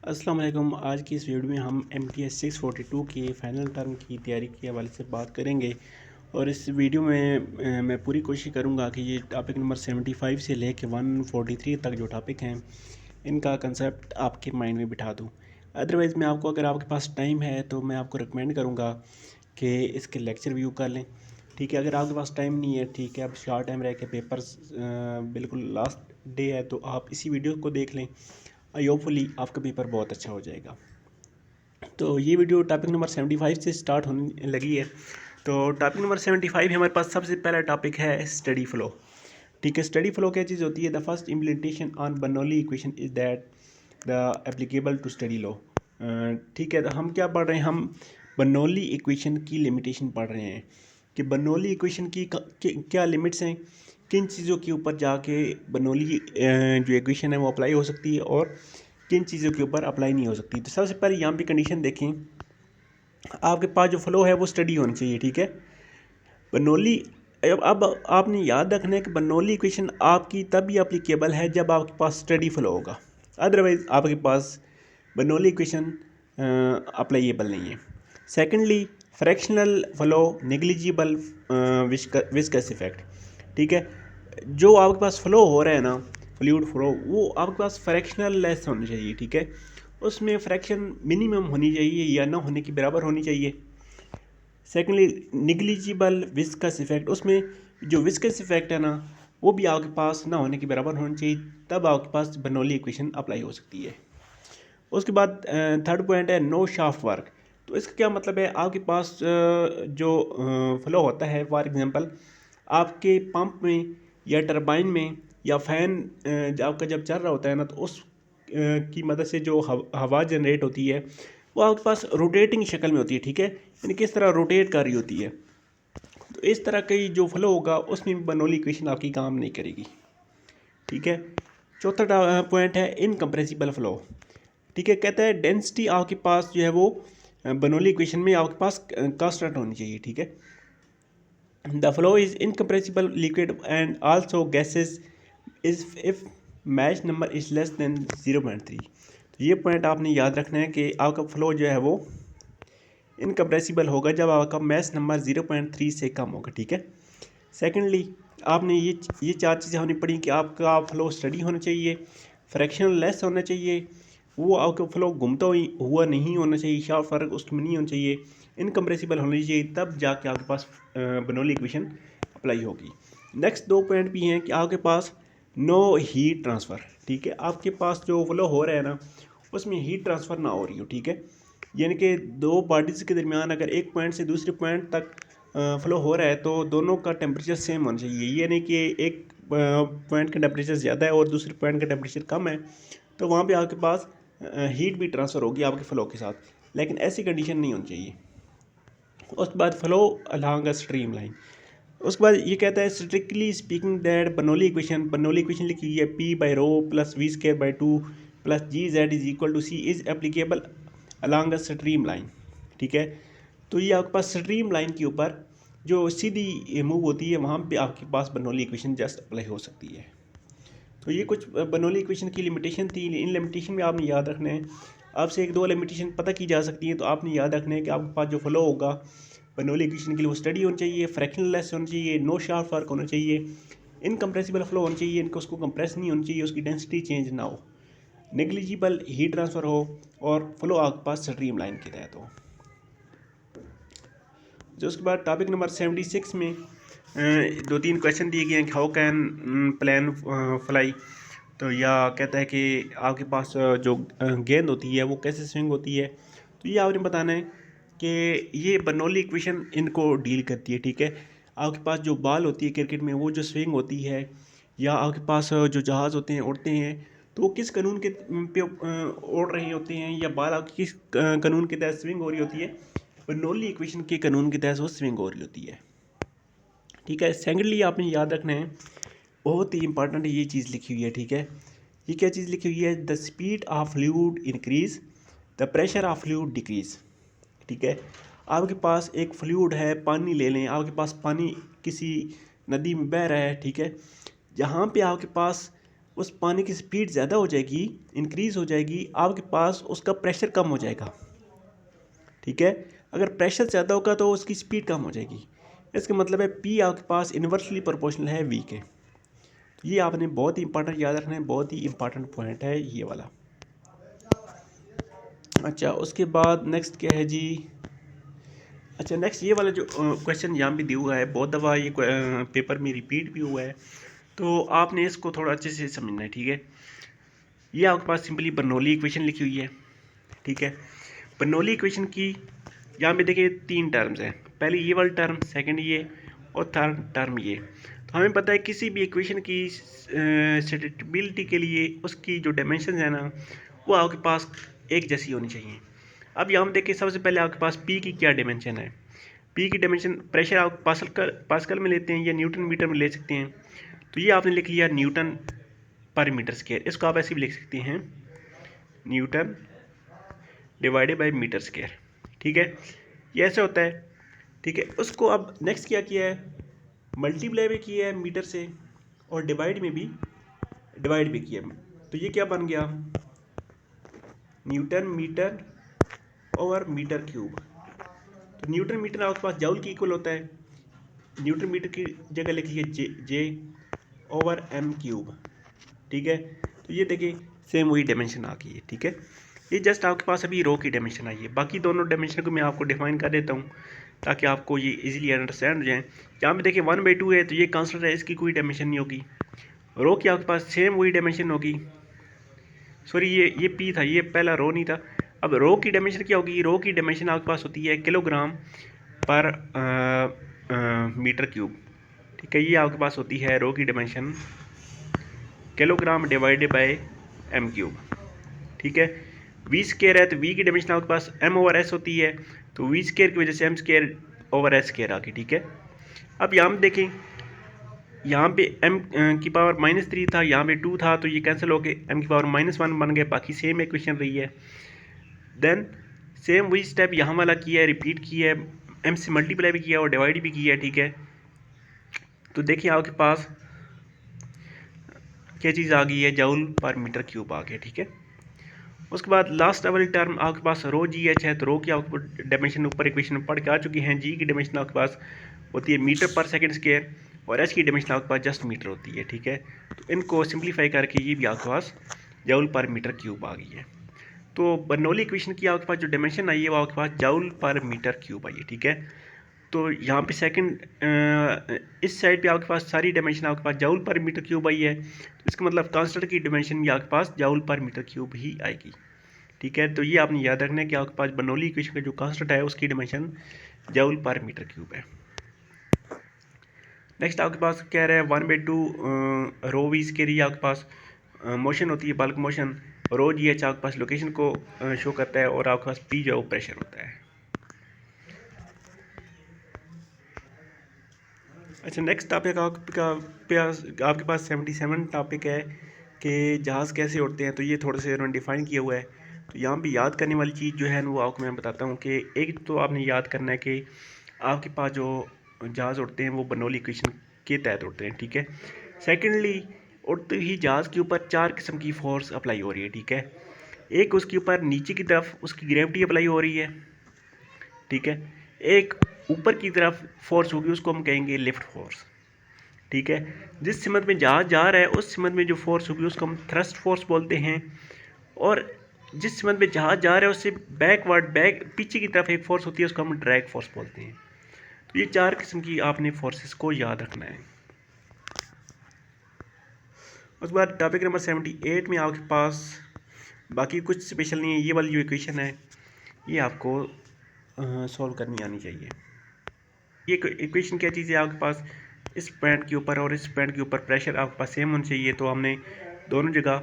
अस्सलाम वालेकुम। आज की इस वीडियो में हम MTS 642 के फाइनल टर्म की तैयारी के हवाले से बात करेंगे और इस वीडियो में मैं पूरी कोशिश करूंगा कि ये टॉपिक नंबर 75 से लेके 143 तक जो टॉपिक हैं इनका कंसेप्ट आपके माइंड में बिठा दूं। अदरवाइज़ मैं आपको, अगर आपके पास टाइम है तो मैं आपको रिकमेंड करूँगा कि इसके लेक्चर व्यू कर लें। ठीक है, अगर आपके पास टाइम नहीं है, ठीक है, अब शॉर्ट टाइम रह के पेपर्स बिल्कुल लास्ट डे है, तो आप इसी वीडियो को देख लें। आई होपफुली आपका पेपर बहुत अच्छा हो जाएगा। तो ये वीडियो टॉपिक नंबर 75 से स्टार्ट होने लगी है। तो टॉपिक नंबर 75 हमारे पास सबसे पहला टॉपिक है स्टडी फ्लो। ठीक है, स्टडी फ्लो क्या चीज़ होती है? The first implementation on Bernoulli equation is that the applicable to steady law. ठीक है, तो हम क्या पढ़ रहे हैं? हम बर्नौली इक्वेशन की लिमिटेशन पढ़ रहे हैं कि बर्नौली इक्वेशन की क्या लिमिट्स हैं, किन चीज़ों के ऊपर जाके बर्नौली जो इक्वेशन है वो अप्लाई हो सकती है और किन चीज़ों के ऊपर अप्लाई नहीं हो सकती। तो सबसे पहले यहाँ पे कंडीशन देखें, आपके पास जो फ्लो है वो स्टडी होनी चाहिए। ठीक है, बर्नौली, अब आपने याद रखना है कि बर्नौली इक्वेशन आपकी तभी अप्लीकेबल है जब आपके पास स्टडी फ्लो होगा, अदरवाइज आपके पास बर्नौली इक्वेशन अप्लाइएबल नहीं है। Secondly, fractional flow negligible viscous effect. ठीक है, जो आपके पास फ्लो हो रहा है ना, फ्लूइड फ्लो, वो आपके पास फ्रैक्शनल लेस होना चाहिए। ठीक है, उसमें फ्रैक्शन मिनिमम होनी चाहिए या ना होने के बराबर होनी चाहिए। सेकेंडली, निग्लिजिबल विस्कस इफेक्ट, उसमें जो विस्कस इफेक्ट है ना वो भी आपके पास ना होने के बराबर होना चाहिए, तब आपके पास बर्नौली इक्वेशन अप्लाई हो सकती है। उसके बाद थर्ड पॉइंट है नो शाफ्ट वर्क। तो इसका क्या मतलब है? आपके पास जो फ्लो होता है, फॉर एग्जांपल आपके पंप में या टरबाइन में या फैन आपका जब चल रहा होता है ना, तो उस की मदद से जो हवा जनरेट होती है वो आपके पास रोटेटिंग शक्ल में होती है। ठीक है, यानी किस तरह रोटेट कर रही होती है। तो इस तरह की जो फ्लो होगा उसमें बर्नौली इक्वेशन आपकी काम नहीं करेगी। ठीक है, चौथा पॉइंट है इनकम्प्रेसिबल फ्लो। ठीक है, कहता है डेंसिटी आपके पास जो है वो बर्नौली इक्वेशन में आपके पास कांस्टेंट होनी चाहिए। ठीक है, the flow is incompressible liquid and also gases is if match number is less than 0.3। तो ये पॉइंट आपने याद रखना है कि आपका फ्लो जो है वो इनकम्प्रेसिबल होगा जब आपका मैच नंबर 0.3 से कम होगा। ठीक है, सेकेंडली, आपने ये चार चीज़ें होनी पड़ी कि आपका फ्लो स्टडी होना चाहिए, फ्रैक्शनल लेस होना चाहिए, वो आपका फ्लो घूमता हुआ नहीं होना चाहिए, शार्प फर्क उसमें नहीं होना चाहिए, इनकम्प्रेसिबल होनी चाहिए, तब जाके आपके पास बर्नौली इक्वेशन अप्लाई होगी। नेक्स्ट दो पॉइंट भी हैं कि आपके पास नो हीट ट्रांसफ़र। ठीक है, आपके पास जो फ्लो हो रहा है ना उसमें हीट ट्रांसफ़र ना हो रही हो। ठीक है, यानी कि दो पार्टीज के दरमियान अगर एक पॉइंट से दूसरे पॉइंट तक फ्लो हो रहा है तो दोनों का टेम्परेचर सेम होना चाहिए। ये नहीं कि एक पॉइंट का टेम्परेचर ज़्यादा है और दूसरे पॉइंट का टेम्परेचर कम है, तो वहाँ पे आपके पास हीट भी ट्रांसफ़र होगी आपके फ्लो के साथ, लेकिन ऐसी कंडीशन नहीं होनी चाहिए। उसके बाद flow along a stream line. उसके बाद ये कहता है strictly speaking that Bernoulli equation लिखी हुई है p by rho plus v square by 2 plus g z is equal to c is applicable along a stream line. ठीक है, तो ये आपके पास स्ट्रीम लाइन के ऊपर जो सीधी मूव होती है वहाँ पे आपके पास बर्नौली इक्वेशन जस्ट अप्लाई हो सकती है। तो ये कुछ बर्नौली इक्वेशन की लिमिटेशन थी। इन लिमिटेशन में आपने याद रखना है, आपसे एक दो लिमिटेशन पता की जा सकती हैं, तो आपने याद रखना है कि आपके पास जो फ्लो होगा बर्नौली इक्वेशन के लिए वो स्टडी होनी चाहिए, फ्रैक्शनल लेस होना चाहिए, नो शार्प वर्क होना चाहिए, इनकम्प्रेसिबल फ्लो होना चाहिए, इनको उसको कंप्रेस नहीं होनी चाहिए, उसकी डेंसिटी चेंज ना हो, नेग्लिजिबल हीट ट्रांसफ़र हो और फ्लो आपके पास स्ट्रीम लाइन के तहत हो। जो उसके बाद टॉपिक नंबर 76 में दो तीन क्वेश्चन दिए गए हैं, हाउ कैन प्लान फ्लाई। तो या कहता है कि आपके पास जो गेंद होती है वो कैसे स्विंग होती है। तो ये आपने बताना है कि ये बर्नौली इक्वेशन इनको डील करती है। ठीक है, आपके पास जो बॉल होती है क्रिकेट में वो जो स्विंग होती है, या आपके पास जो जहाज़ होते हैं उड़ते हैं, तो वो किस कानून के पे उड़ रहे होते हैं, या बॉल आपकी किस कानून के तहत स्विंग हो रही होती है? बर्नौली इक्वेशन के कानून के तहत वो स्विंग हो रही होती है। ठीक है, सेकेंडली आपने याद रखना है, बहुत ही इंपॉर्टेंट ये चीज़ लिखी हुई है। ठीक है, ये क्या चीज़ लिखी हुई है? The speed of fluid increase, the pressure of fluid decrease. ठीक है, आपके पास एक फ्लूइड है, पानी ले लें, आपके पास पानी किसी नदी में बह रहा है। ठीक है, जहाँ पे आपके पास उस पानी की स्पीड ज़्यादा हो जाएगी, इंक्रीज़ हो जाएगी, आपके पास उसका प्रेशर कम हो जाएगा। ठीक है, अगर प्रेशर ज़्यादा होगा तो उसकी स्पीड कम हो जाएगी। इसका मतलब है पी आपके पास इन्वर्सली प्रोपोर्शनल है वी के। ये आपने बहुत ही इंपॉर्टेंट याद रखना है, बहुत ही इंपॉर्टेंट पॉइंट है ये वाला। अच्छा, उसके बाद नेक्स्ट क्या है जी। अच्छा, नेक्स्ट ये वाला जो क्वेश्चन यहाँ पे दिया हुआ है, बहुत दफ़ा ये पेपर में रिपीट भी हुआ है, तो आपने इसको थोड़ा अच्छे से समझना है। ठीक है, ये आपके पास सिंपली बर्नौली इक्वेशन लिखी हुई है। ठीक है, बर्नौली इक्वेशन की यहाँ पे देखिए 3 टर्म्स हैं, पहले ये वाला टर्म, सेकंड ये, और थर्ड टर्म ये। तो हमें पता है किसी भी इक्वेशन की स्टेबिलिटी के लिए उसकी जो डायमेंशन है ना, वो आपके पास एक जैसी होनी चाहिए। अब यहाँ देखिए, सबसे पहले आपके पास पी की क्या डायमेंशन है। पी की डायमेंशन, प्रेशर आप पास्कल में लेते हैं या न्यूटन मीटर में ले सकते हैं। तो ये आपने लिख लिया न्यूटन पर मीटर स्क्वायर। इसको आप ऐसे भी लिख सकते हैं, newton divided by metre square. ठीक है, ये ऐसे होता है। ठीक है, उसको अब नेक्स्ट क्या किया है, मल्टीप्लाई भी किया है मीटर से, और डिवाइड भी किया है। तो ये क्या बन गया, newton metre over metre cube. तो न्यूटन मीटर आपके पास जूल की इक्वल होता है, न्यूटन मीटर की जगह लिखिए जे ओवर एम क्यूब। ठीक है, तो ये देखिए सेम वही डायमेंशन आ गई है। ठीक है, ये जस्ट आपके पास अभी रो की डायमेंशन आई है, बाकी दोनों डायमेंशन को मैं आपको डिफाइन कर देता हूँ ताकि आपको ये इजीली अंडरस्टैंड हो जाए। यहाँ पे देखिए 1/2 है, तो ये कांस्टेंट है, इसकी कोई डायमेंशन नहीं होगी। रो की आपके पास सेम वही डायमेंशन होगी। सॉरी, ये पी था, ये पहला रो नहीं था। अब रो की डायमेंशन क्या होगी, रो की डायमेंशन आपके पास होती है किलोग्राम पर मीटर क्यूब। ठीक है, ये आपके पास होती है रो की dimension kilogram divided by m cube. ठीक है, वी स्केयर है, तो वी की डायमेंशन आपके पास एम ओवर एस होती है, तो वी स्केयर की वजह से M square over S square आ गई। ठीक है, अब यहाँ पे देखें, यहाँ पे m की पावर -3 था, यहाँ पे 2 था, तो ये कैंसिल हो गए, m की पावर -1 बन गए, बाकी सेम इक्वेशन रही है। देन सेम वही स्टेप यहाँ वाला किया है, रिपीट किया है, m से मल्टीप्लाई भी किया और डिवाइड भी किया है। ठीक है, तो देखिए आपके पास क्या चीज़ आ गई है, जूल पर मीटर क्यूब आ गया। ठीक है, उसके बाद लास्ट वाली टर्म आपके पास रो जी एच है, तो रो की आपको डायमेंशन ऊपर इक्वेशन में पढ़ के आ चुकी हैं। जी की डायमेंशन आपके पास होती है मीटर पर सेकंड स्क्वायर, और एच की डायमेंशन आपके पास जस्ट मीटर होती है। ठीक है, तो इनको सिंप्लीफाई करके ये भी आपके पास जूल पर मीटर क्यूब आ गई है। तो बर्नौली इक्वेशन की आपके पास जो डायमेंशन आई है वो आपके पास जूल पर मीटर क्यूब आई है। ठीक है, तो यहाँ पे सेकंड इस साइड पे आपके पास सारी डायमेंशन आपके पास जूल पर मीटर क्यूब आई है, तो इसका मतलब कांस्टेंट की डायमेंशन भी आपके पास जूल पर मीटर क्यूब ही आएगी। ठीक है, तो ये आपने याद रखना है कि आपके पास बर्नौली इक्वेशन का जो कांस्टेंट है उसकी डायमेंशन जूल पर मीटर क्यूब है। नेक्स्ट आपके पास कह रहा है 1/2 रो वी के लिए आपके पास मोशन होती है, बल्क मोशन। रो जी एच आपके पास लोकेशन को शो करता है, और आपके पास पी जो है वो प्रेशर होता है। अच्छा, नेक्स्ट टॉपिक आपके पास 77 टॉपिक है कि जहाज़ कैसे उड़ते हैं, तो ये थोड़े से उन्होंने डिफाइन किया हुआ है। तो यहाँ पे याद करने वाली चीज़ जो है वो आपको मैं बताता हूँ कि एक तो आपने याद करना है कि आपके पास जो जहाज़ उड़ते हैं वो बर्नौली इक्वेशन के तहत उड़ते हैं। ठीक है, सेकेंडली उड़ते ही जहाज़ के ऊपर 4 किस्म की फोर्स अप्लाई हो रही है। ठीक है, एक उसके ऊपर नीचे की तरफ उसकी ग्रेविटी अप्लाई हो रही है। ठीक है, एक ऊपर की तरफ फोर्स होगी, उसको हम कहेंगे लिफ्ट फोर्स। ठीक है, जिस सिमत में जहाज जा रहा है उस सिमत में जो फोर्स होगी उसको हम थ्रस्ट फोर्स बोलते हैं, और जिस सिमत में जहाज जा रहा है उससे बैक पीछे की तरफ एक फोर्स होती है, उसको हम ड्रैग फोर्स बोलते हैं। तो ये 4 किस्म की आपने फोर्सेस को याद रखना है। उसके बाद टॉपिक नंबर 78 में आपके पास बाकी कुछ स्पेशल नहीं है, ये वाली जो इक्वेशन है ये आपको सॉल्व करनी आनी चाहिए। ये इक्वेशन क्या चीज़ है, आपके पास इस पॉइंट के ऊपर और इस पॉइंट के ऊपर प्रेशर आपके पास सेम होना चाहिए, तो हमने दोनों जगह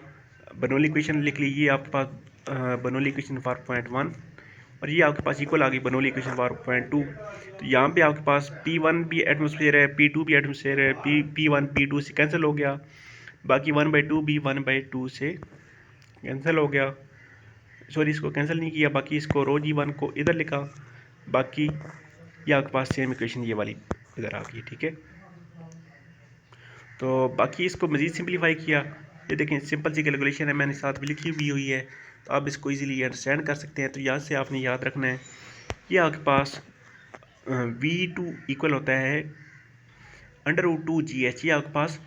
बर्नौली इक्वेशन लिख ली। ये आपके पास बर्नौली इक्वेशन फॉर पॉइंट 1, और ये आपके पास इक्वल आ गई बर्नौली इक्वेशन फॉर पॉइंट 2। तो यहाँ पे आपके पास P1 भी एटमोसफेयर है, P2 भी एटमोसफेयर है, P1 P2 से कैंसिल हो गया, बाकी 1/2 भी 1/2 से कैंसिल हो गया। सॉरी, इसको कैंसिल नहीं किया, बाकी इसको रो जी 1 को इधर लिखा, बाकी ये आपके पास सेम इक्वेशन ये वाली इधर आ गई। ठीक है, तो बाकी इसको मज़ीद सिंप्लीफाई किया, ये देखें सिंपल सी कैलकुलेशन है, मैंने साथ भी लिखी भी हुई है, तो आप इसको इजीली अंडरस्टैंड कर सकते हैं। तो यहाँ से आपने याद रखना है, ये आपके पास V2 इक्वल होता है √2GH, ये आपके पास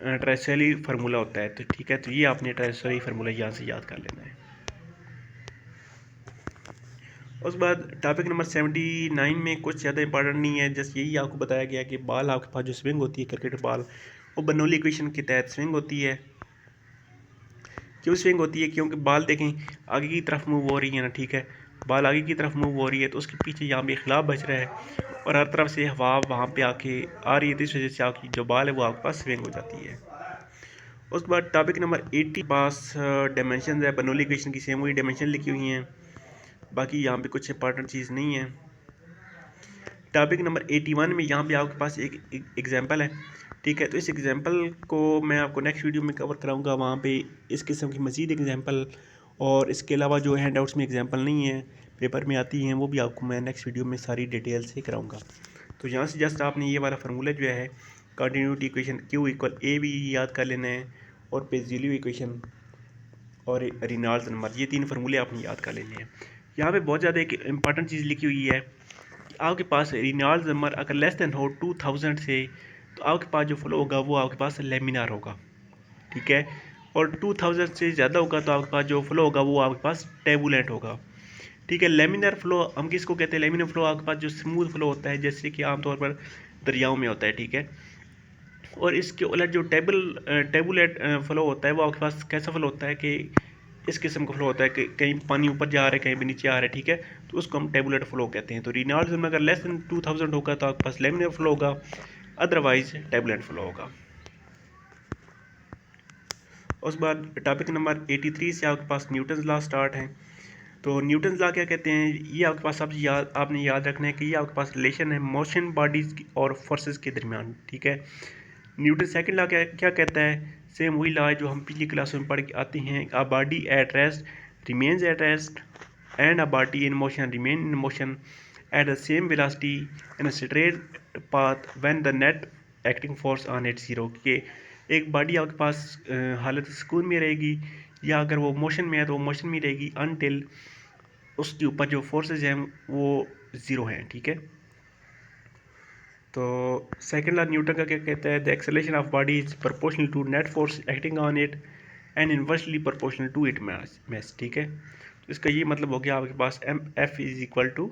ट्राइसोली फार्मूला होता है। तो ठीक है, तो ये आपने ट्राइसोली फार्मूला यहाँ से याद कर लेना है। उस बाद टॉपिक नंबर 79 में कुछ ज़्यादा इंपॉर्टेंट नहीं है, जस्ट यही आपको बताया गया कि बॉल आपके पास जो स्विंग होती है क्रिकेट बॉल, वो बर्नौली इक्वेशन के तहत स्विंग होती है। क्यों स्विंग होती है? क्योंकि बॉल देखें आगे की तरफ मूव हो रही है ना, ठीक है, बॉल आगे की तरफ मूव हो रही है, तो उसके पीछे यहाँ पे खिलाफ बच रहा है और हर तरफ से हवा वहाँ पे आके आ रही है, तो इस वजह से आपकी जो बॉल है वो आपके पास स्विंग हो जाती है। उसके बाद टॉपिक नंबर 80 पास डायमेंशन है, बर्नौली इक्वेशन की सेम वही डायमेंशन लिखी हुई हैं, बाकी यहाँ पे कुछ इंपॉर्टेंट चीज़ नहीं है। टॉपिक नंबर 81 में यहाँ पे आपके पास एक एग्जांपल है, ठीक है, तो इस एग्जांपल को मैं आपको नेक्स्ट वीडियो में कवर कराऊंगा। वहाँ पे इस किस्म की मज़ीद एग्जांपल और इसके अलावा जो हैंड आउट्स में एग्जांपल नहीं है, पेपर में आती हैं, वो भी आपको मैं नेक्स्ट वीडियो में सारी डिटेल से कराऊंगा। तो यहाँ से जस्ट आपने ये वाला फार्मूला जो है continuity equation Q equal A भी याद कर लेना है, और पेज़ेलियो इक्वेशन और रेनॉल्ड्स नंबर, ये 3 फार्मूले आपने याद कर लेने हैं। यहाँ पे बहुत ज़्यादा एक इंपॉर्टेंट चीज़ लिखी हुई है, आपके पास रेनॉल्ड्स नंबर अगर लेस देन हो 2000 से, तो आपके पास जो फ्लो होगा वो आपके पास लेमिनार होगा, ठीक है, और 2000 से ज़्यादा होगा तो आपके पास जो फ्लो होगा वो आपके पास टर्बुलेंट होगा, ठीक है। लेमिनार फ्लो हम किसको कहते हैं? लेमिनार फ्लो आपके पास जो स्मूथ फ्लो होता है, जैसे कि आमतौर पर दरियाओं में होता है, ठीक है, और इसके उलट जो टर्बुलेंट फ्लो होता है वो आपके पास कैसा फ्लो होता है कि इस किस्म का फ्लो होता है कि कहीं पानी ऊपर जा रहा है, कहीं भी नीचे आ रहा है, ठीक है, तो उसको हम टर्बुलेंट फ्लो कहते हैं। तो रेनॉल्ड्स में अगर लेस देन 2000 होगा तो आपके पास लेमिनार फ्लो होगा, अदरवाइज टर्बुलेंट फ्लो होगा। उसके बाद टॉपिक नंबर 83 से आपके पास न्यूटन्स लॉ स्टार्ट है। तो न्यूटन्स लॉ क्या कहते हैं? ये आपके पास आपने याद रखना है कि ये आपके पास रिलेशन है मोशन बॉडीज़ और फोर्सेस के दरमियान, ठीक है। न्यूटन सेकंड लॉ क्या कहता है? सेम वही लॉ है जो हम पिछली क्लास में पढ़ के आते हैं, a body at rest remains at rest and a body in motion remain in motion at the same velocity in a straight path when the net acting force on it zero. कि एक body आपके पास हालत सुकून में रहेगी, या अगर वो मोशन में है तो वो मोशन में रहेगी अनटिल उसके ऊपर जो फोर्सेज हैं वो ज़ीरो हैं, ठीक है। तो सेकंड लॉ न्यूटन का क्या कहता है? The acceleration of body is proportional to net force acting on it and inversely proportional to it mass, ठीक है। तो इसका ये मतलब हो गया आपके पास Mf is equal to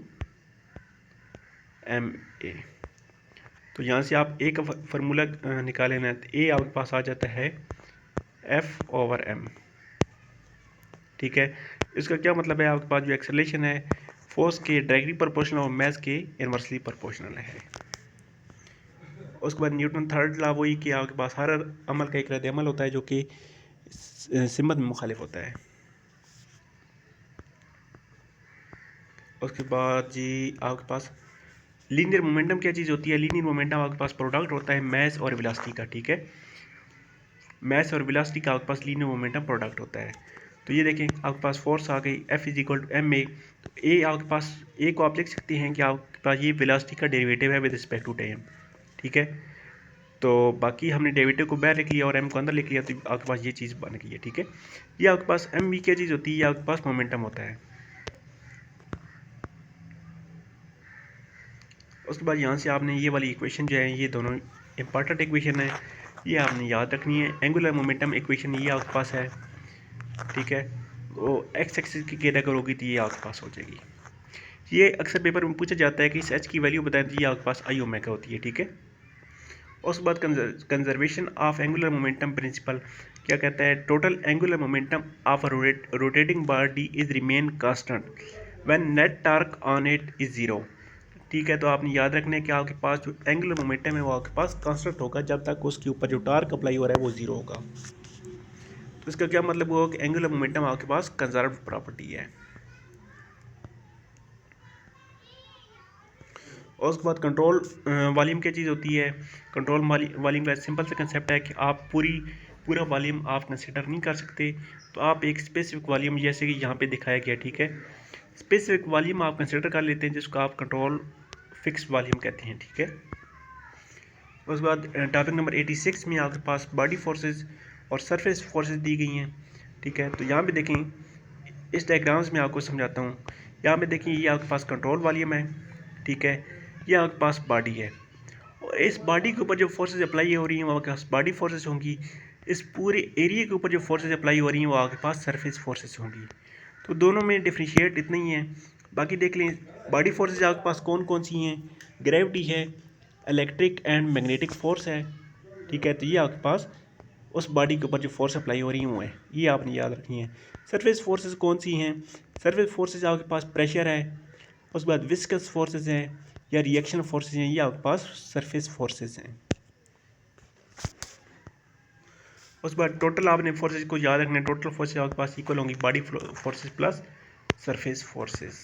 Ma। तो यहाँ से आप ए का फार्मूला निकालेना है, तो ए आपके पास आ जाता है F/m, ठीक है। इसका क्या मतलब है? आपके पास जो एक्सेलरेशन है फोर्स के डायरेक्टली प्रोपोर्शनल और मास के इनवर्सली प्रोपोर्शनल है। उसके बाद न्यूटन थर्ड लॉ वही कि आपके पास हर अमल का एक रद्द अमल होता है जो कि सिमत में मुखालिफ होता है। उसके बाद जी आपके पास लीनियर मोमेंटम क्या चीज़ होती है? लीनियर मोमेंटम आपके पास प्रोडक्ट होता है मैस और वेलोसिटी का, ठीक है। मैस और वेलोसिटी का आपके पास लीनियर मोमेंटम प्रोडक्ट होता है। तो ये देखें आपके पास फोर्स आ गई F is equal to ma। तो ए आपके पास ए को आप लिख सकते हैं कि आपके पास ये वेलोसिटी का डेरिवेटिव है विद रिस्पेक्ट टू टाइम, ठीक है। तो बाकी हमने डेरिवेटिव को बाहर लिख लिया और m को अंदर लिख लिया, तो आपके पास ये चीज़ बन गई है, ठीक है। ये आपके पास m भी क्या चीज़ होती है? ये आपके पास मोमेंटम होता है। उसके बाद यहाँ से आपने ये वाली इक्वेशन जो है, ये दोनों इंपॉर्टेंट इक्वेशन है, ये आपने याद रखनी है। एंगुलर मोमेंटम इक्वेशन ये आपके पास है, ठीक है, वो एक्स एक्सिस की केयर होगी तो ये आपके पास हो जाएगी। ये अक्सर पेपर में पूछा जाता है कि इस एच की वैल्यू बताएं, तो ये आपके पास आई ओमेगा होती है, ठीक है। उसके बाद conservation of angular momentum principle क्या कहता है? Total angular momentum of rotating body is remain constant when net torque on it is zero, ठीक है। तो आपने याद रखना है कि आपके पास जो एंगुलर मोमेंटम है वो आपके पास कांस्टेंट होगा जब तक उसके ऊपर जो टॉर्क अप्लाई हो रहा है वो जीरो होगा। तो इसका क्या मतलब हुआ कि एंगुलर मोमेंटम आपके पास कंजर्व्ड प्रॉपर्टी है। और उसके बाद कंट्रोल वॉल्यूम क्या चीज़ होती है? कंट्रोल वॉल्यूम का सिंपल सा कंसेप्ट है कि आप पूरा वॉल्यूम आप कंसिडर नहीं कर सकते, तो आप एक स्पेसिफिक वॉल्यूम जैसे कि यहाँ पे दिखाया गया, ठीक है, स्पेसिफिक वॉल्यूम आप कंसिडर कर लेते हैं जिसको आप कंट्रोल फिक्स वॉल्यूम कहते हैं, ठीक है। उसके बाद टॉपिक नंबर 86 में आपके पास बॉडी फोर्सेस और सरफेस फोर्सेस दी गई हैं, ठीक है। तो यहाँ पे देखें, इस डायग्राम्स में आपको समझाता हूँ। यहाँ पे देखिए, ये आपके पास कंट्रोल वॉल्यूम है, ठीक है। ये आपके पास बॉडी है, और इस बॉडी के ऊपर जो फोर्सेस अप्लाई हो रही हैं वो आपके पास बॉडी फोर्सेस होंगी। इस पूरे एरिया के ऊपर जो फोर्सेस अप्लाई हो रही हैं वो आपके पास सरफेस फोर्सेस होंगी। तो दोनों में डिफ्रेंशिएट इतना ही है। बाकी देख लें, बॉडी फोर्सेस आपके पास कौन कौन सी हैं। ग्रेविटी है, इलेक्ट्रिक एंड मैग्नेटिक फोर्स है, ठीक है। तो ये आपके पास उस बॉडी के ऊपर जो फोर्स अप्लाई हो रही हैं वो है, ये आपने याद रखनी है। सरफेस फोर्सेस कौन सी हैं। सरफेस फोर्सेस आपके पास प्रेशर है, उसके बाद विस्कस फोर्सेस हैं या रिएक्शन फोर्सेस हैं, ये आपके पास सरफेस फोर्सेस हैं। उसके बाद टोटल आपने फोर्सेस को याद रखना है। टोटल फोर्सेस आपके पास इक्वल होंगी body forces plus surface forces.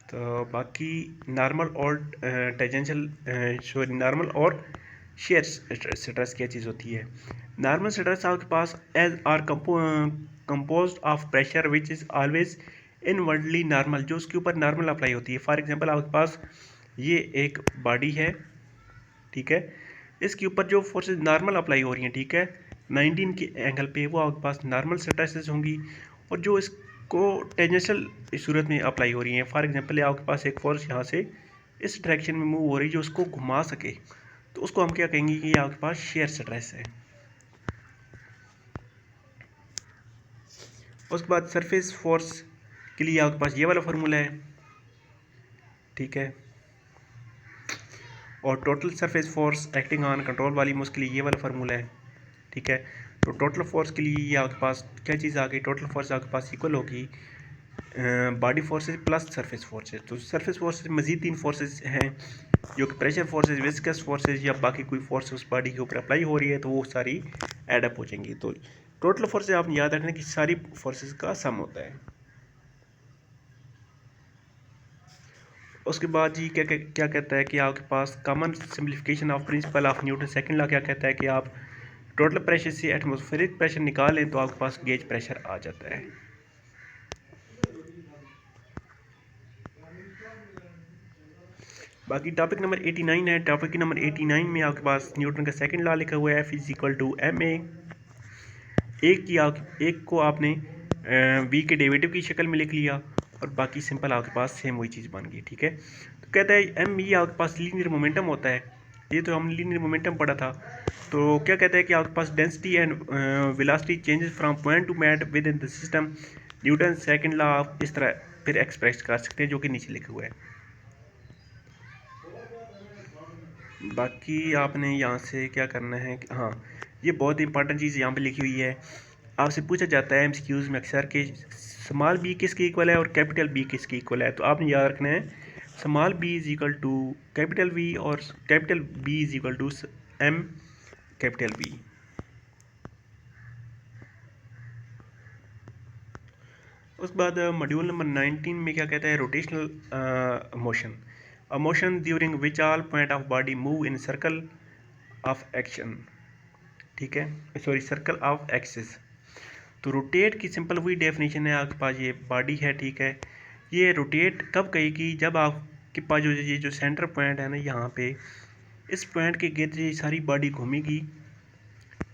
तो बाकी नॉर्मल और नॉर्मल और शेयर स्ट्रेस क्या चीज़ होती है। नॉर्मल स्ट्रेस आपके पास as are compose of pressure which is always inwardly normal, जो उसके ऊपर नॉर्मल अप्लाई होती है। फॉर एग्जांपल आपके पास ये एक बॉडी है, ठीक है। इसके ऊपर जो फोर्सेस नॉर्मल अप्लाई हो रही हैं, ठीक है, 19 के एंगल पे, वो आपके पास नॉर्मल स्ट्रेसेस होंगी। और जो इसको टेंजेंशियल सूरत में अप्लाई हो रही हैं, फॉर एग्जांपल आपके पास एक फोर्स यहाँ से इस डायरेक्शन में मूव हो रही है जो उसको घुमा सके, तो उसको हम क्या कहेंगे कि ये आपके पास शेयर स्ट्रेस है। उसके बाद सरफेस फोर्स के लिए आपके पास ये वाला फार्मूला है, ठीक है। और total surface force acting on control volume, उसके लिए ये वाला फार्मूला है, ठीक है। तो टोटल फोर्स के लिए ये आपके पास क्या चीज़ आ गई, टोटल फोर्स आपके पास इक्वल होगी body forces plus surface forces. तो सरफेस फोर्सेस मज़ीद 3 फोर्सेस हैं, जो कि प्रेशर फोर्सेस, विस्कस फोर्सेस या बाकी कोई फोर्स उस बॉडी के ऊपर अप्लाई हो रही है, तो वो सारी एडअप हो जाएंगी। तो टोटल फोर्सेस आपने याद रखना कि सारी फोर्सेस का सम होता है। उसके बाद जी क्या कहता है कि आपके पास common simplification of principle of Newton second law क्या कहता है कि आप टोटल प्रेशर से एटमॉस्फेरिक प्रेशर निकालें तो आपके पास गेज प्रेशर आ जाता है। बाकी टॉपिक नंबर 89 है। टॉपिक नंबर 89 में आपके पास न्यूटन का सेकंड लॉ लिखा हुआ है, F is equal to m a. एक को आपने वी के डेरिवेटिव की शक्ल में लिख लिया और बाकी सिंपल आपके पास सेम वही चीज़ बन गई, ठीक है। तो कहता है एम ई आपके पास लीनियर मोमेंटम होता है, ये तो हमने लीनियर मोमेंटम पढ़ा था। तो क्या कहता है कि आपके पास density and velocity changes from point to mat within the system. Newton second law आप इस तरह फिर एक्सप्रेस कर सकते हैं, जो कि नीचे लिखा हुआ है। बाकी आपने यहाँ से क्या करना है कि हाँ, ये बहुत इंपॉर्टेंट चीज़ यहाँ पे लिखी हुई है। आपसे पूछा जाता है एमसीक्यूज़ में अक्सर कि स्मॉल बी किसके इक्वल है और कैपिटल बी किसके इक्वल है। तो आपने याद रखना है small B is equal to capital B और capital B is equal to M capital B. उसके बाद मॉड्यूल नंबर 19 में क्या कहता है, rotational motion, a motion during which all point of body move in circle of action, ठीक है, sorry circle of axis. तो रोटेट की सिंपल वही डेफिनेशन है, आपके पास ये बॉडी है, ठीक है। ये रोटेट कब कहेगी, जब आपके पास जो ये जो सेंटर पॉइंट है ना, यहाँ पे इस पॉइंट के गिर्द ये सारी बॉडी घूमेगी,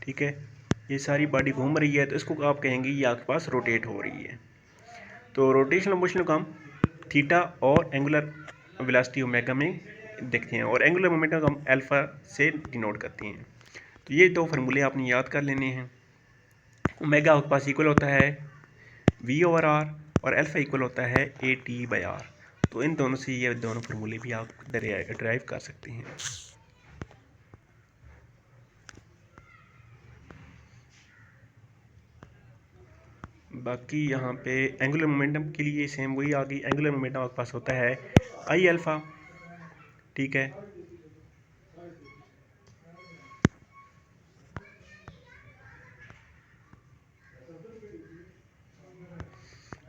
ठीक है। ये सारी बॉडी घूम रही है तो इसको आप कहेंगे ये आपके पास रोटेट हो रही है। तो रोटेशनल मोशन को हम थीटा और एंगुलर वेलोसिटी ओमेगा में देखते हैं, और एंगुलर मोमेंटम को हम अल्फा से डिनोट करते हैं। तो ये दो फार्मूले आपने याद कर लेने हैं। ओमेगा आपके पास इक्वल होता है वी ओवर आर और अल्फा इक्वल होता है ए टी बाई आर। तो इन दोनों से ये दोनों फार्मूले भी आप ड्राइव कर सकते हैं। बाकी यहाँ पे एंगुलर मोमेंटम के लिए सेम वही आ गई। एंगुलर मोमेंटम आपके पास होता है आई अल्फा, ठीक है।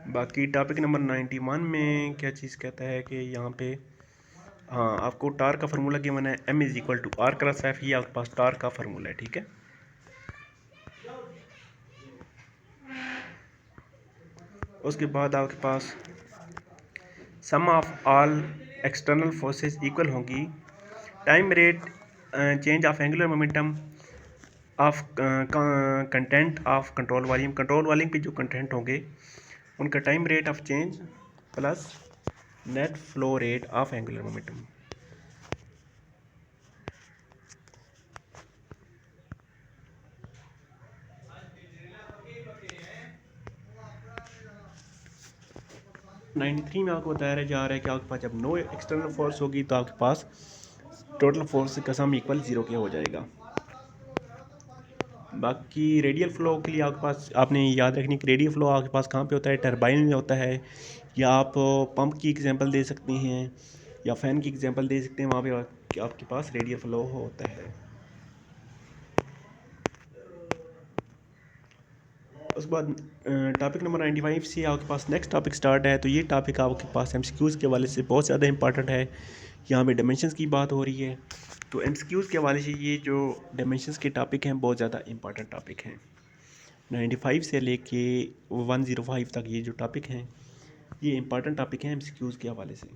बाकी टॉपिक नंबर 91 में क्या चीज़ कहता है कि यहाँ पे हाँ, आपको टार का फार्मूला गिवन है, m is equal to r cross F, ये आपके पास टार का फार्मूला है, ठीक है। उसके बाद आपके पास sum of all external forces equal होंगी time rate change of angular momentum of content of control volume पे जो कंटेंट होंगे उनका time rate of change plus net flow rate of angular momentum. Ninety three में आपको बताया जा रहा है कि आपके पास जब नो एक्सटर्नल फोर्स होगी तो आपके पास टोटल फोर्स का सम इक्वल जीरो के हो जाएगा। बाकी रेडियल फ्लो के लिए आपके पास आपने याद रखनी कि रेडियल फ्लो आपके पास कहाँ पे होता है, टरबाइन में होता है, या आप पंप की एग्जांपल दे सकते हैं या फ़ैन की एग्जांपल दे सकते हैं, वहाँ पे आपके पास रेडियल फ्लो होता है। उसके बाद टॉपिक नंबर 95 से आपके पास नेक्स्ट टॉपिक स्टार्ट है। तो ये टॉपिक आपके पास एमसीक्यूज़ के हवाले से बहुत ज़्यादा इंपॉर्टेंट है। यहाँ पे डायमेंशंस की बात हो रही है, तो एमसीक्यूज़ के हवाले से ये जो डायमेंशंस के टॉपिक हैं बहुत ज़्यादा इंपॉर्टेंट टॉपिक हैं। 95 से लेके 105 तक ये जो टॉपिक हैं ये इंपॉर्टेंट टॉपिक हैं एमसीक्यूज़ के हवाले से।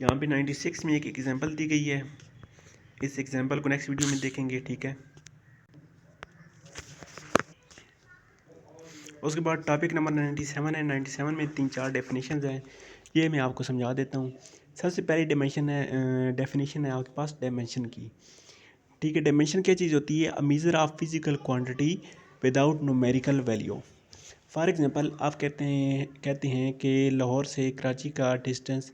यहाँ पे 96 में एक एग्जांपल दी गई है, इस एग्जांपल को नेक्स्ट वीडियो में देखेंगे, ठीक है। उसके बाद टॉपिक नंबर 97 है। 97 में 3-4 डेफिनेशंस हैं, ये मैं आपको समझा देता हूँ। सबसे पहली डेफिनेशन है आपके पास डायमेंशन की, ठीक है। डायमेंशन क्या चीज़ होती है? A measure of physical quantity without numerical value. For example आप कहते हैं कि लाहौर से कराची का डिस्टेंस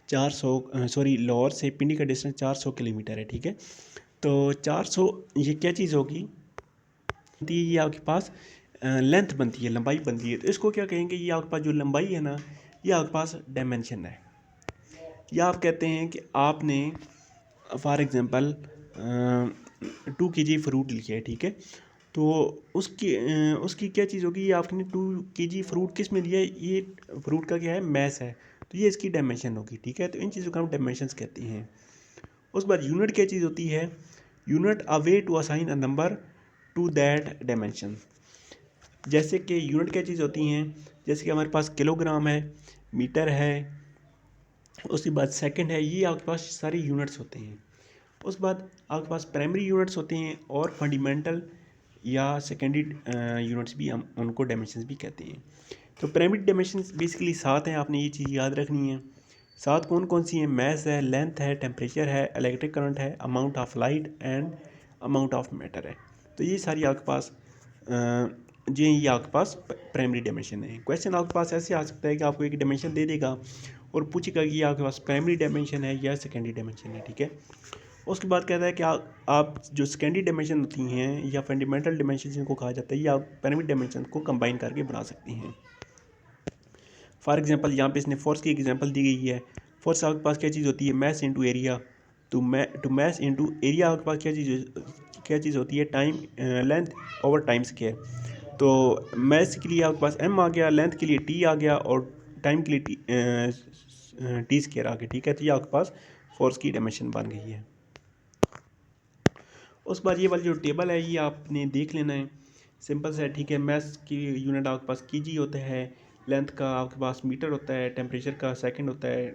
लाहौर से पिंडी का डिस्टेंस 400 किलोमीटर है, ठीक है। तो 400 ये क्या चीज़ होगी? ये आपके पास लेंथ बनती है, लंबाई बनती है। तो इसको क्या कहेंगे? ये आपके पास जो लंबाई है ना, ये आपके पास डायमेंशन है। या आप कहते हैं कि आपने फॉर एग्जांपल 2 kg फ्रूट लिया है, ठीक है। तो उसकी क्या चीज़ होगी? ये आपने 2 kg फ्रूट किस में लिया है? ये फ्रूट का क्या है? मैस है। तो ये इसकी डायमेंशन होगी, ठीक है। तो इन चीज़ों को हम डायमेंशंस कहते हैं। उसके बाद यूनिट क्या चीज़ होती है? Unit a way to assign a number to that dimension. जैसे कि यूनिट क्या चीज़ होती हैं? जैसे कि हमारे पास किलोग्राम है, मीटर है, उसके बाद सेकंड है, ये आपके पास सारी यूनिट्स होते हैं। उसके बाद आपके पास प्राइमरी यूनिट्स होते हैं और फंडामेंटल या सेकेंडरी यूनिट्स भी हम उनको डायमेंशंस भी कहते हैं। तो प्राइमरी डायमेंशंस बेसिकली 7 हैं, आपने ये चीज़ याद रखनी है। 7 कौन कौन सी हैं? मैस है, लेंथ है, टेम्परेचर है, इलेक्ट्रिक करंट है, amount of light and amount of matter है। तो ये सारी आपके पास जी ये आपके पास प्राइमरी डायमेंशन है। क्वेश्चन आपके पास ऐसे आ सकता है कि आपको एक डायमेंशन दे देगा और पूछेगा कि ये आपके पास प्राइमरी डायमेंशन है या सेकेंडरी डायमेंशन है, ठीक है। उसके बाद कहता है कि आप जो सेकेंडरी डायमेंशन होती हैं या फंडामेंटल डायमेंशन जिनको कहा जाता है, ये आप प्राइमरी डायमेंशन को कंबाइन करके बना सकती हैं। फॉर एग्जांपल यहाँ पे इसने फोर्स की एग्जांपल दी गई है। फोर्स आपके पास क्या चीज़ होती है? Mass into area. To mass into area आपके पास क्या चीज़ होती है? Time length over time square. तो मैस के लिए आपके पास m आ गया, लेंथ के लिए t आ गया और टाइम के लिए टी स्क्वायर आ गया, ठीक है। तो ये आपके पास फोर्स की डायमेंशन बन गई है। उस बाद ये वाली जो टेबल है ये आपने देख लेना है, सिंपल सा है, ठीक है। मैस की यूनिट आपके पास केजी होता है, लेंथ का आपके पास मीटर होता है, टेम्परेचर का सेकंड होता है,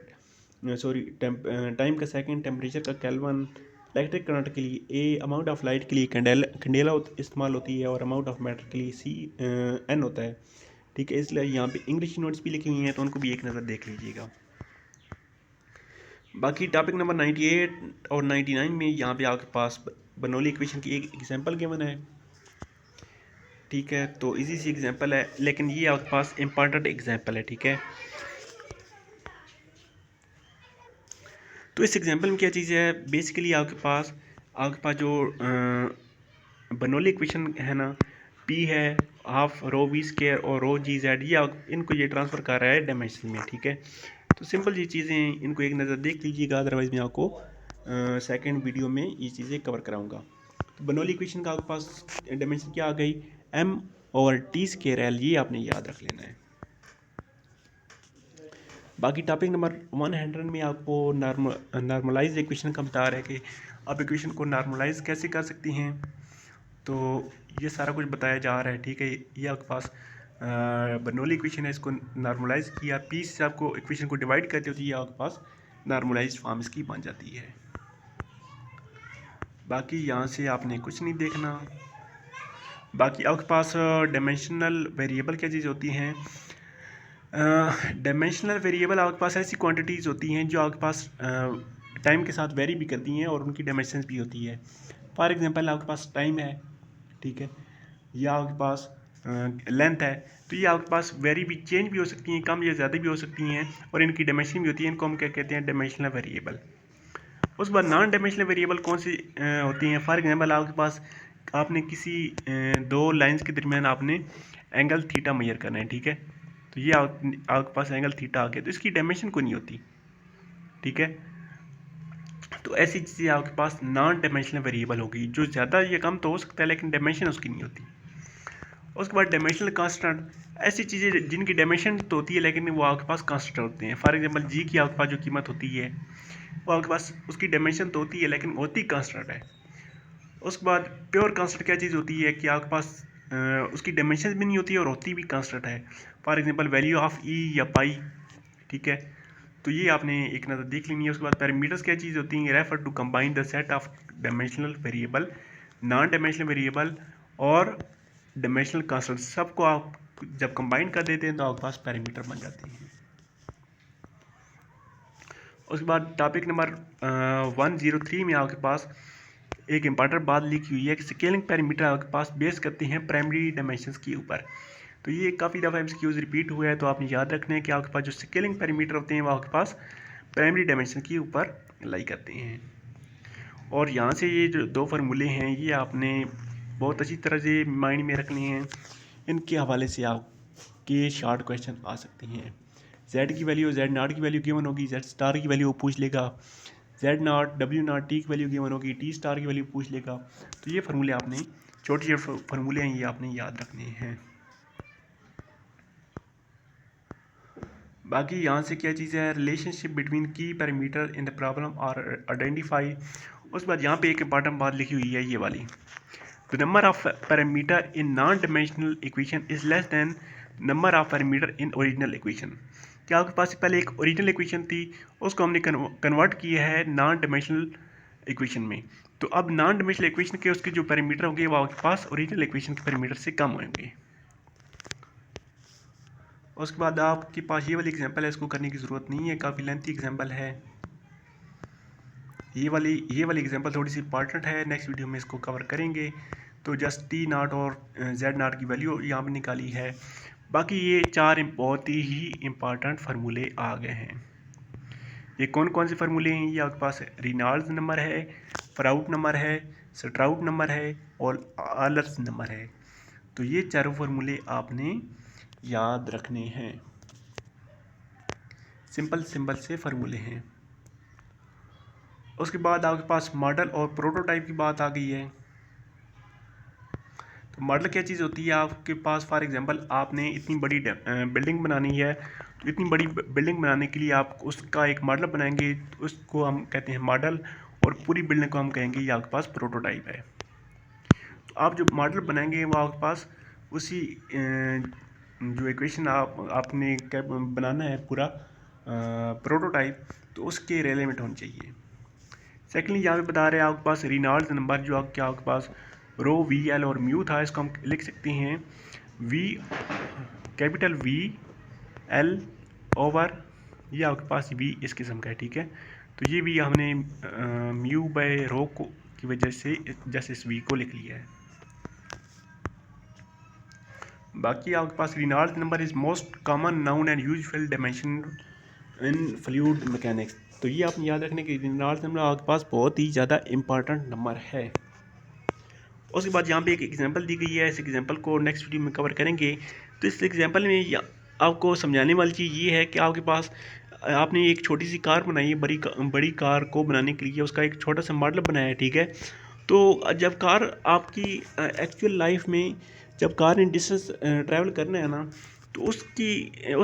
टाइम का सेकंड, टेम्परेचर का केल्विन, इलेक्ट्रिक करंट के लिए ए, अमाउंट ऑफ लाइट के लिए कैंडेला इस्तेमाल होती है और अमाउंट ऑफ मैटर के लिए CN होता है, ठीक है। इसलिए यहाँ पे इंग्लिश यूनिट्स भी लिखी हुई हैं, तो उनको भी एक नज़र देख लीजिएगा। बाकी टॉपिक नंबर 98 और 99 में यहाँ पे आपके पास बर्नौली इक्वेशन की एक एग्जांपल गिवन है, ठीक है। तो इजी सी एग्जांपल है, लेकिन ये आपके पास इम्पॉर्टेंट एग्जांपल है, ठीक है। तो इस एग्जांपल में क्या चीज़ है? बेसिकली आपके पास जो बर्नौली इक्वेशन है ना, P है हाफ रो वी स्क्वायर और रो जी जेड, ये इनको ये ट्रांसफ़र कर रहा है डायमेंशन में, ठीक है। तो सिंपल ये चीज़ें इनको एक नज़र देख लीजिएगा, अदरवाइज़ मैं आपको सेकंड वीडियो में ये चीज़ें कवर कराऊंगा। तो बर्नौली इक्वेशन का आपके पास डायमेंशन क्या आ गई? m/t²L, ये आपने याद रख लेना है। बाकी टॉपिक नंबर 100 में आपको नॉर्मलाइज इक्वेशन का बता रहा है कि आप इक्वेशन को नॉर्मलाइज कैसे कर सकती हैं। तो ये सारा कुछ बताया जा रहा है, ठीक है। ये आपके पास बर्नौली इक्वेशन है, इसको नॉर्मलाइज किया, पी से आपको इक्वेशन को डिवाइड करते हो तो ये आपके पास नॉर्मलाइज फॉर्म इसकी बन जाती है। बाकी यहाँ से आपने कुछ नहीं देखना। बाकी आपके पास डायमेंशनल वेरिएबल क्या चीज़ होती हैं। डायमेंशनल वेरिएबल आपके पास ऐसी क्वांटिटीज़ होती हैं जो आपके पास टाइम के साथ वेरी भी करती हैं और उनकी डायमेंशंस भी होती है। फॉर एग्जांपल आपके पास टाइम है, ठीक है, या आपके पास लेंथ है, तो ये आपके पास वेरी भी चेंज भी हो सकती हैं, कम या ज़्यादा भी हो सकती हैं, और इनकी डायमेंशन भी होती है। इनको हम क्या कहते हैं, डायमेंशनल वेरिएबल। उसके बाद नॉन डायमेंशनल वेरिएबल कौन सी होती हैं। फॉर एग्जांपल आपके पास आपने किसी दो लाइंस के दरमियान आपने एंगल थीटा मेजर करना है, ठीक है, तो ये आपके पास एंगल थीटा आ गया, तो इसकी डायमेंशन कोई नहीं होती, ठीक है। तो ऐसी चीज़ें आपके पास नॉन डायमेंशनल वेरिएबल होगी, जो ज़्यादा या कम तो हो सकता है लेकिन डायमेंशन उसकी नहीं होती। उसके बाद डायमेंशनल कांस्टेंट, ऐसी चीज़ें जिनकी डायमेंशन तो होती है लेकिन वो आपके पास कांस्टेंट होते हैं। फॉर एग्जांपल जी की आपके पास जो कीमत होती है वो आपके पास उसकी डायमेंशन तो होती है लेकिन होती कांस्टेंट है। उसके बाद प्योर कांस्टेंट क्या चीज़ होती है कि आपके पास उसकी डायमेंशन भी नहीं होती है और होती भी कांस्टेंट है। फॉर एग्जांपल वैल्यू ऑफ ई या पाई, ठीक है, तो ये आपने एक नज़र देख लेनी है। उसके बाद पैरामीटर्स क्या चीज़ होती हैं, refer to combine the set of dimensional variable, non dimensional variable और डायमेंशनल कांस्टेंट, सबको आप जब कंबाइन कर देते हैं तो आपके पास पैरामीटर बन जाते हैं। उसके बाद टॉपिक नंबर 103 में आपके पास एक इम्पॉर्टेंट बात लिखी हुई है कि स्केलिंग पैरामीटर आपके पास बेस करते हैं प्राइमरी डायमेंशंस के ऊपर। तो ये काफ़ी दफ़ा एमसीक्यूज रिपीट हुआ है, तो आपने याद रखना है कि आपके पास जो स्केलिंग पैरामीटर होते हैं वो आपके पास प्राइमरी डायमेंशन के ऊपर लाई करते हैं। और यहाँ से ये जो दो फार्मूले हैं ये आपने बहुत अच्छी तरह से माइंड में रखने हैं। इनके हवाले से आपके शॉर्ट क्वेश्चन आ सकते हैं। जेड की वैल्यू, जेड नॉट की वैल्यू गिवन होगी, जेड स्टार की वैल्यू पूछ लेगा, Z not W not T की वैल्यू गिवन होगी, टी स्टार की वैल्यू पूछ लेगा। तो ये फार्मूले आपने छोटे छोटे फार्मूले हैं, ये आपने याद रखने हैं। बाकी यहाँ से क्या चीज़ है, रिलेशनशिप बिटवीन की पैरामीटर इन द प्रॉब्लम और आइडेंटिफाई। उसके बाद यहाँ पे एक इंपॉर्टेंट बात लिखी हुई है ये वाली, the number of parameter in non dimensional equation is less than number of parameter in original equation. क्या आपके पास पहले एक ओरिजिनल इक्वेशन थी, उसको हमने कन्वर्ट किया है नॉन डायमेंशनल इक्वेशन में, तो अब नॉन डायमेंशनल इक्वेशन के उसके जो पैरामीटर होंगे वो आपके पास ओरिजिनल इक्वेशन के पैरामीटर से कम होंगे। उसके बाद आपके पास ये वाली एग्जांपल है, इसको करने की ज़रूरत नहीं है, काफ़ी लेंथी एग्जांपल है। ये वाली एग्जांपल थोड़ी सी इंपॉर्टेंट है, नेक्स्ट वीडियो में इसको कवर करेंगे। तो जस्ट टी नॉट और जेड नॉट की वैल्यू यहाँ पर निकाली है। बाकी ये चार बहुत ही इंपॉर्टेंट फार्मूले आ गए हैं। ये कौन कौन से फार्मूले हैं, ये आपके पास रेनॉल्ड्स नंबर है, फ्राउट नंबर है, स्ट्राउट नंबर है और आलर्स नंबर है। तो ये चारों फार्मूले आपने याद रखने हैं। सिंपल से फार्मूले हैं। उसके बाद आपके पास मॉडल और प्रोटोटाइप की बात आ गई है। तो मॉडल क्या चीज़ होती है, आपके पास फॉर एग्जांपल आपने इतनी बड़ी बिल्डिंग बनानी है, तो इतनी बड़ी बिल्डिंग बनाने के लिए आप उसका एक मॉडल बनाएंगे, उसको हम कहते हैं मॉडल, और पूरी बिल्डिंग को हम कहेंगे ये आपके पास प्रोटोटाइप है। तो आप जो मॉडल बनाएंगे वो आपके पास उसी जो इक्वेशन आपने बनाना है पूरा प्रोटोटाइप, तो उसके रेलेवेंट होनी चाहिए। सेकेंडली यहाँ पे बता रहे हैं आपके पास रेनॉल्ड्स नंबर जो आपके पास रो वी एल और म्यू था, इसको हम लिख सकते हैं V capital V L over, ये आपके पास वी इस किस्म का है, ठीक है। तो ये भी हमने म्यू बाय रो को की वजह से जैसे इस वी को लिख लिया है। बाकी आपके पास Reynolds number is most common known and usual dimension in fluid mechanics. तो ये आपने याद रखने की रेनॉल्ड्स नंबर आपके पास बहुत ही ज़्यादा इंपॉर्टेंट नंबर है। उसके बाद यहाँ पे एक एग्जांपल दी गई है, इस एग्जांपल को नेक्स्ट वीडियो में कवर करेंगे। तो इस एग्जांपल में आपको समझाने वाली चीज़ ये है कि आपके पास आपने एक छोटी सी कार बनाई है, बड़ी कार को बनाने के लिए उसका एक छोटा सा मॉडल बनाया है, ठीक है। तो जब कार आपकी एक्चुअल लाइफ में जब कार ने डिस्टेंस ट्रैवल करना है ना, तो उस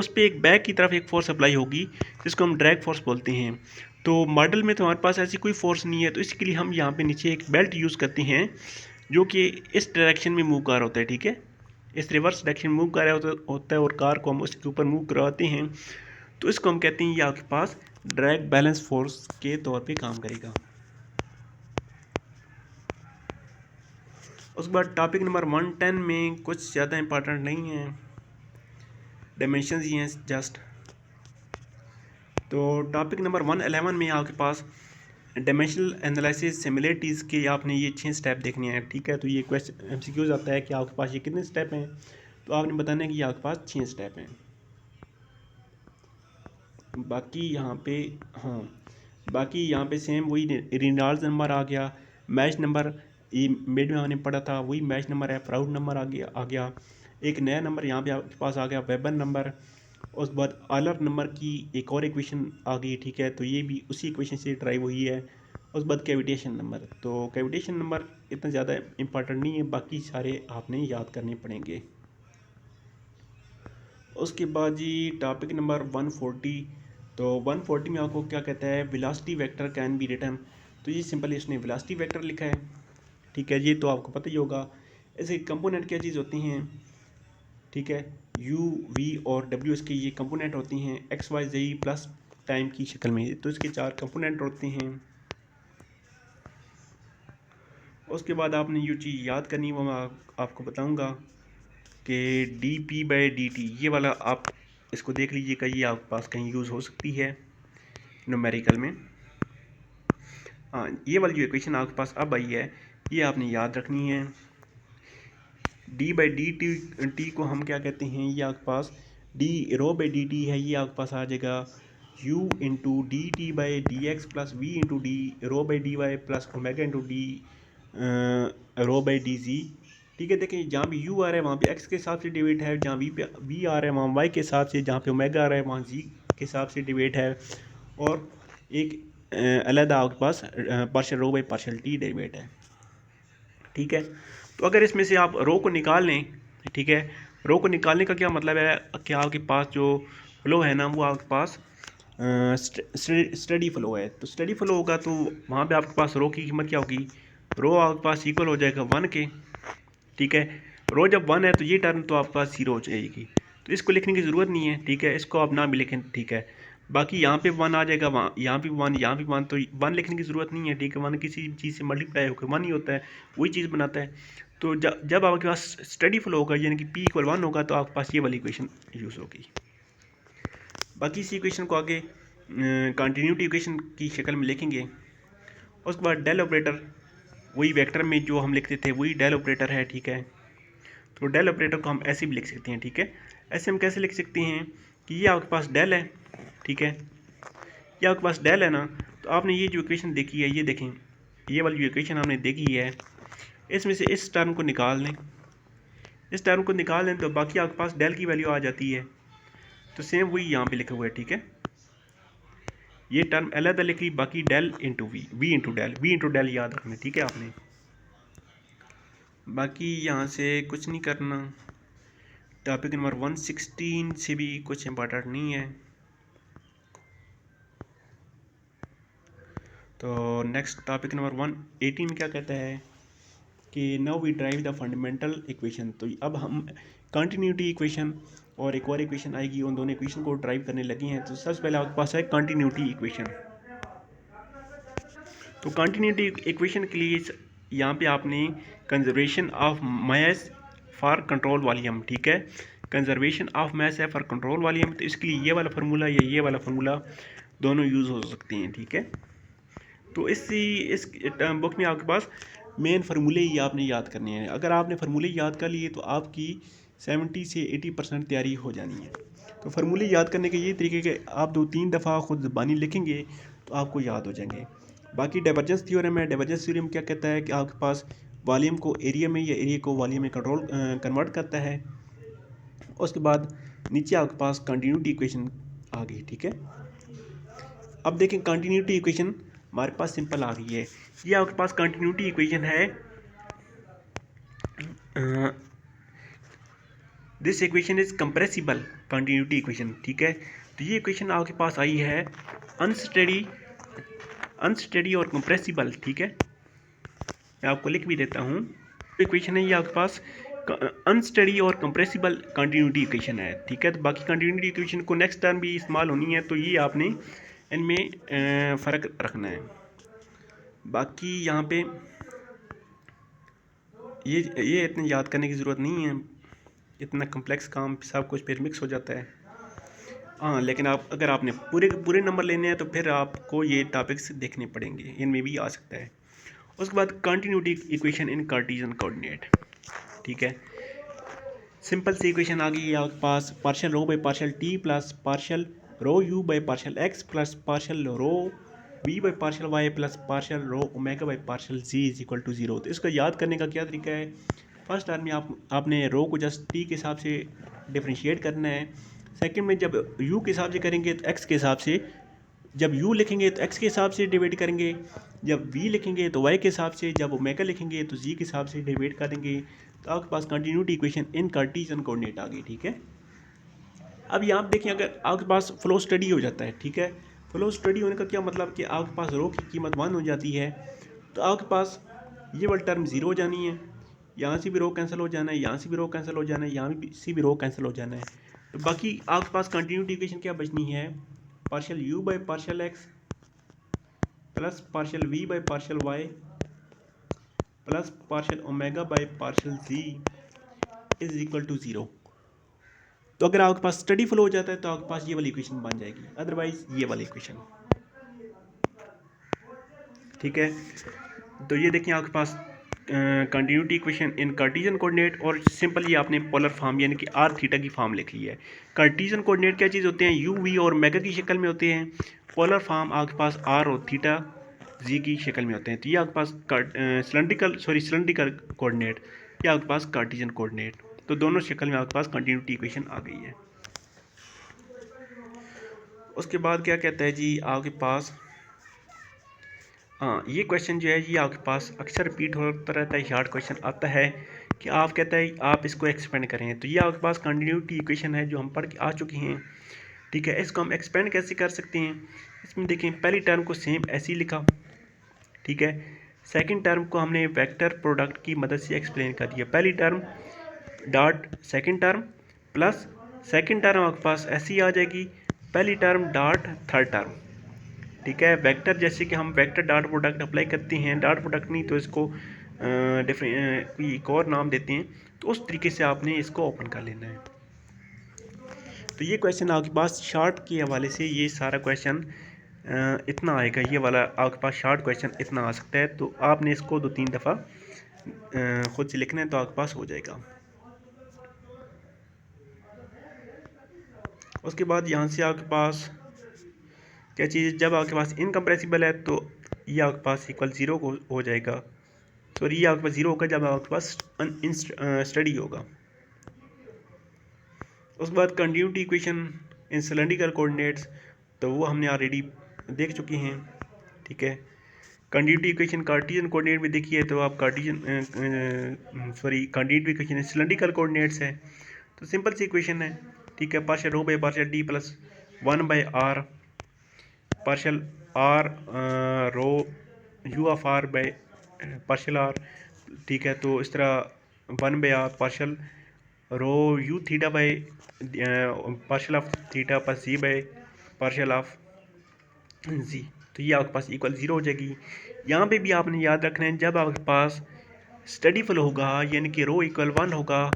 पर एक बैक की तरफ एक फोर्स अप्लाई होगी जिसको हम ड्रैग फोर्स बोलते हैं। तो मॉडल में तो हमारे पास ऐसी कोई फोर्स नहीं है, तो इसके लिए हम यहाँ पे नीचे एक बेल्ट यूज़ करते हैं जो कि इस डायरेक्शन में मूव कर रहा होता है, ठीक है, इस रिवर्स डायरेक्शन मूव कर रहा होता है और कार को हम उसके ऊपर मूव करवाते हैं। तो इसको हम कहते हैं ये आपके पास ड्रैग बैलेंस फोर्स के तौर पे काम करेगा। उसके बाद टॉपिक नंबर 110 में कुछ ज़्यादा इंपॉर्टेंट नहीं है, डायमेंशन ही हैं जस्ट। तो टॉपिक नंबर 111 में आपके पास डायमेंशनल एनालिसिस सिमिलरिटीज़ के आपने ये 6 स्टेप देखने हैं, ठीक है। तो ये क्वेश्चन MCQs आता है कि आपके पास ये कितने स्टेप हैं, तो आपने बताना है कि आपके पास 6 स्टेप हैं। बाकी यहाँ पे हाँ, बाकी यहाँ पे सेम वही रेनॉल्ड्स नंबर आ गया, मैच नंबर ये मिड में हमने पढ़ा था वही मैच नंबर है, प्राउड नंबर आ गया। एक नया नंबर यहाँ पे आपके पास आ गया वेबर नंबर। उसके बाद आलर नंबर की एक और इक्वेशन आ गई, ठीक है। तो ये भी उसी इक्वेशन से ड्राइव हुई है। उसके बाद कैविटेशन नंबर, तो कैविटेशन नंबर इतना ज़्यादा इंपॉर्टेंट नहीं है, बाकी सारे आपने याद करने पड़ेंगे। उसके बाद जी टॉपिक नंबर 140, तो 140 में आपको क्या कहता है, velocity vector can be written. तो ये सिंपल इसने वेलोसिटी वेक्टर लिखा है, ठीक है। ये तो आपको पता ही होगा। ऐसे कंपोनेंट क्या चीज़ होती हैं, ठीक है, u v और w इसके ये कंपोनेंट होती हैं x y z plus time की शक्ल में। तो इसके 4 कंपोनेंट होते हैं। उसके बाद आपने ये चीज़ याद करनी, वो मैं आपको बताऊंगा कि dp/dt ये वाला आप इसको देख लीजिएगा, ये आपके पास कहीं यूज़ हो सकती है न्यूमेरिकल में। हाँ, ये वाली जो इक्वेशन आपके पास अब आई है ये आपने याद रखनी है। d/dt को हम क्या कहते हैं, ये आपके पास d/dt है, ये आपके पास आ जाएगा u into dt/dx plus v into d/dy plus omega into d/dz, ठीक है। देखिए जहाँ भी u आ रहा है वहाँ पे x के हिसाब से डिवाइड है, जहाँ v आ रहा है वहाँ y के हिसाब से, जहाँ पे ओमेगा आ रहा है वहाँ z के हिसाब से डिवाइड है, और एक अलग आपके पास partial rho by partial t divide है, ठीक है। तो अगर इसमें से आप रो को निकाल लें, ठीक है, रो को निकालने का क्या मतलब है कि आपके पास जो फ्लो है ना वो आपके पास स्टडी फ्लो है। तो स्टडी फ्लो होगा तो वहाँ पे आपके पास रो की कीमत क्या होगी, रो आपके पास इक्वल हो जाएगा 1 के, ठीक है। रो जब 1 है तो ये टर्म तो आपके पास 0 हो जाएगी, तो इसको लिखने की ज़रूरत नहीं है, ठीक है। इसको आप ना भी लिखें, ठीक है। बाकी यहाँ पे 1 आ जाएगा, वहाँ यहाँ भी 1, यहाँ भी 1, तो 1 लिखने की ज़रूरत नहीं है, ठीक है। 1 किसी चीज़ से मल्टीप्लाई होकर 1 ही होता है, वही चीज़ बनाता है। तो जब आपके पास स्टडी फ्लो होगा यानी कि p = 1 होगा तो आपके पास ये वाली इक्वेशन यूज़ होगी। बाकी इसी इक्वेशन को आगे कंटिन्यूटी इक्वेशन की शक्ल में लिखेंगे। उसके बाद डेल ऑपरेटर, वही वेक्टर में जो हम लिखते थे वही डेल ऑपरेटर है, ठीक है। तो डेल ऑपरेटर को हम ऐसे भी लिख सकते हैं, ठीक है। ऐसे हम कैसे लिख सकते हैं कि ये आपके पास डेल है, ठीक है, ये आपके पास डेल है ना। तो आपने ये जो इक्वेशन देखी है, ये देखें, ये वाली जो इक्वेशन आपने देखी है इसमें से इस टर्म को निकाल लें, इस टर्म को निकाल लें तो बाकी आपके पास डेल की वैल्यू आ जाती है। तो सेम वही यहाँ पे लिखा हुआ है, ठीक है। ये टर्म अलग लिख ली, बाकी del into V into del याद रखना, ठीक है आपने। बाकी यहाँ से कुछ नहीं करना। टॉपिक नंबर 116 से भी कुछ इम्पोर्टेंट नहीं है। तो नेक्स्ट टॉपिक नंबर 118 में क्या कहता है कि now we derive the fundamental equation. तो अब हम कंटिन्यूटी इक्वेशन और एक और इक्वेशन आएगी, उन दोनों इक्वेशन को ड्राइव करने लगे हैं। तो सबसे पहले आपके पास है कंटिन्यूटी इक्वेशन। तो कंटिन्यूटी इक्वेशन के लिए यहाँ पे आपने conservation of mass for control volume, ठीक है, कंजर्वेशन ऑफ मास है फॉर कंट्रोल वॉल्यूम। तो इसके लिए ये वाला फार्मूला या ये वाला फार्मूला दोनों यूज़ हो सकते हैं, ठीक है। तो इस बुक में आपके पास मेन फार्मूले ही आपने याद करने हैं। अगर आपने फार्मूले याद कर लिए तो आपकी 70 से 80% तैयारी हो जानी है। तो फार्मूले याद करने के ये तरीके के आप 2-3 दफ़ा खुद ज़बानी लिखेंगे तो आपको याद हो जाएंगे। बाकी डाइवर्जेंस थ्योरम है, डाइवर्जेंस थ्योरम क्या कहता है कि आपके पास वॉल्यूम को एरिया में या एरिया को वॉल्यूम में कन्वर्ट करता है। उसके बाद नीचे आपके पास कंटिन्यूटी इक्वेशन आ गई, ठीक है। अब देखें कंटिन्यूटी इक्वेशन हमारे पास सिंपल आ गई है। ये आपके पास कंटिन्यूटी इक्वेशन है, this equation is compressible continuity equation, ठीक है। तो ये इक्वेशन आपके पास आई है अनस्टेडी और कंप्रेसिबल, ठीक है। मैं आपको लिख भी देता हूँ। इक्वेशन है ये आपके पास अनस्टेडी और कंप्रेसिबल कंटिन्यूटी इक्वेशन है, ठीक है। तो बाकी कंटिन्यूटी इक्वेशन को नेक्स्ट टाइम भी इस्तेमाल होनी है, तो ये आपने इनमें फ़र्क रखना है। बाकी यहाँ पे ये इतनी याद करने की ज़रूरत नहीं है, इतना कम्प्लेक्स काम सब कुछ फिर मिक्स हो जाता है। हाँ, लेकिन अगर आपने पूरे के पूरे नंबर लेने हैं तो फिर आपको ये टॉपिक्स देखने पड़ेंगे, इनमें भी आ सकता है। उसके बाद continuity equation in Cartesian coordinate, ठीक है। सिंपल सी इक्वेशन आ गई आपके पास, partial rho by partial T plus partial rho U by partial X plus partial rho V by partial Y plus partial rho omega by partial G is equal to zero. तो इसका याद करने का क्या तरीका है, फर्स्ट टर्म में आपने रो को जस्ट टी के हिसाब से डिफ्रेंशिएट करना है। सेकंड में जब यू के हिसाब से करेंगे तो एक्स के हिसाब से, जब u लिखेंगे तो x के हिसाब से डिवाइड करेंगे, जब v लिखेंगे तो y के हिसाब से, जब ओमेगा लिखेंगे तो g के हिसाब से डिवाइड कर देंगे। तो आपके पास continuity equation in Cartesian coordinate आ गई, ठीक है। अब यहाँ आप देखिए, अगर आपके पास फ्लो स्टडी हो जाता है, ठीक है, फ्लो स्टडी होने का क्या मतलब कि आपके पास रो की कीमत 1 हो जाती है, तो आपके पास ये वाली टर्म 0 हो जानी है, यहाँ से भी रो कैंसिल हो जाना है, यहाँ से भी रो कैंसिल हो जाना है, यहाँ से भी रो कैंसिल हो जाना है। तो बाकी आपके पास कंटिन्यूटी इक्वेशन क्या बचनी है, partial u by partial X plus partial v by partial Y plus partial omega by partial z is equal to 0। तो अगर आपके पास स्टडी फ्लो हो जाता है तो आपके पास ये वाली इक्वेशन बन जाएगी, अदरवाइज ये वाली इक्वेशन, ठीक है। तो ये देखिए आपके पास continuity equation in Cartesian coordinate, और सिंपल ये आपने पोलर फॉर्म यानी कि आर थीटा की फॉर्म लिख ली है। कार्टेशियन कोऑर्डिनेट क्या चीज़ होते हैं, यू वी और ओमेगा की शक्ल में होते हैं। पोलर फॉर्म आपके पास आर और थीटा जी की शक्ल में होते हैं। तो ये आपके पास सिलेंड्रिकल कोऑर्डिनेट, ये आपके पास कार्टेशियन कोऑर्डिनेट, तो दोनों शक्ल में आपके पास कंटिन्यूटी इक्वेशन आ गई है। उसके बाद क्या कहता है जी आपके पास, हाँ ये क्वेश्चन जो है ये आपके पास अक्सर रिपीट होता रहता है, शार्ट क्वेश्चन आता है कि आप कहता है आप इसको एक्सपेंड करें। तो ये आपके पास कंटिन्यूटी इक्वेशन है जो हम पढ़ के आ चुके हैं, ठीक है। इसको हम एक्सपेंड कैसे कर सकते हैं, इसमें देखें पहली टर्म को सेम ऐसे ही लिखा, ठीक है। सेकंड टर्म को हमने वेक्टर प्रोडक्ट की मदद से एक्सप्लेन कर दिया, पहली term dot second term plus second term आपके पास ऐसी ही आ जाएगी, पहली टर्म डॉट थर्ड टर्म, ठीक है। वेक्टर जैसे कि हम वेक्टर डॉट प्रोडक्ट अप्लाई करते हैं, डॉट प्रोडक्ट नहीं तो इसको कोई एक और नाम देते हैं, तो उस तरीके से आपने इसको ओपन कर लेना है। तो ये क्वेश्चन आपके पास शार्ट के हवाले से ये सारा क्वेश्चन इतना आएगा, ये वाला आपके पास शार्ट क्वेश्चन इतना आ सकता है। तो आपने इसको 2-3 दफ़ा खुद से लिखना है तो आपके पास हो जाएगा। उसके बाद यहाँ से आपके पास क्या चीज़, जब आपके पास इनकम्प्रेसिबल है तो ये आपके पास इक्वल 0 हो जाएगा, सॉरी ये आपके पास 0 होगा जब आपके पास स्टडी होगा। उसके बाद कंटिन्यूटी इक्वेशन इन सिलेंड्रिकल कोऑर्डिनेट्स, तो वो हमने ऑलरेडी देख चुके हैं, ठीक है। कंटिन्यूटी इक्वेशन कार्टेशियन कोऑर्डिनेट में देखिए तो आप कंटिन्यूटी इक्वेशन सिलेंड्रिकल कोऑर्डिनेट्स है, तो सिंपल सी इक्वेशन है, ठीक है। Partial rho by partial D plus 1 by R partial R rho U of R by partial R, ठीक है। तो इस तरह 1 by R partial rho U theta by partial of theta plus G by partial of G, तो ये आपके पास equal 0 हो जाएगी। यहाँ पे भी आपने याद रखना है जब आपके पास स्टडी फुल होगा यानी कि रो इक्वल 1 होगा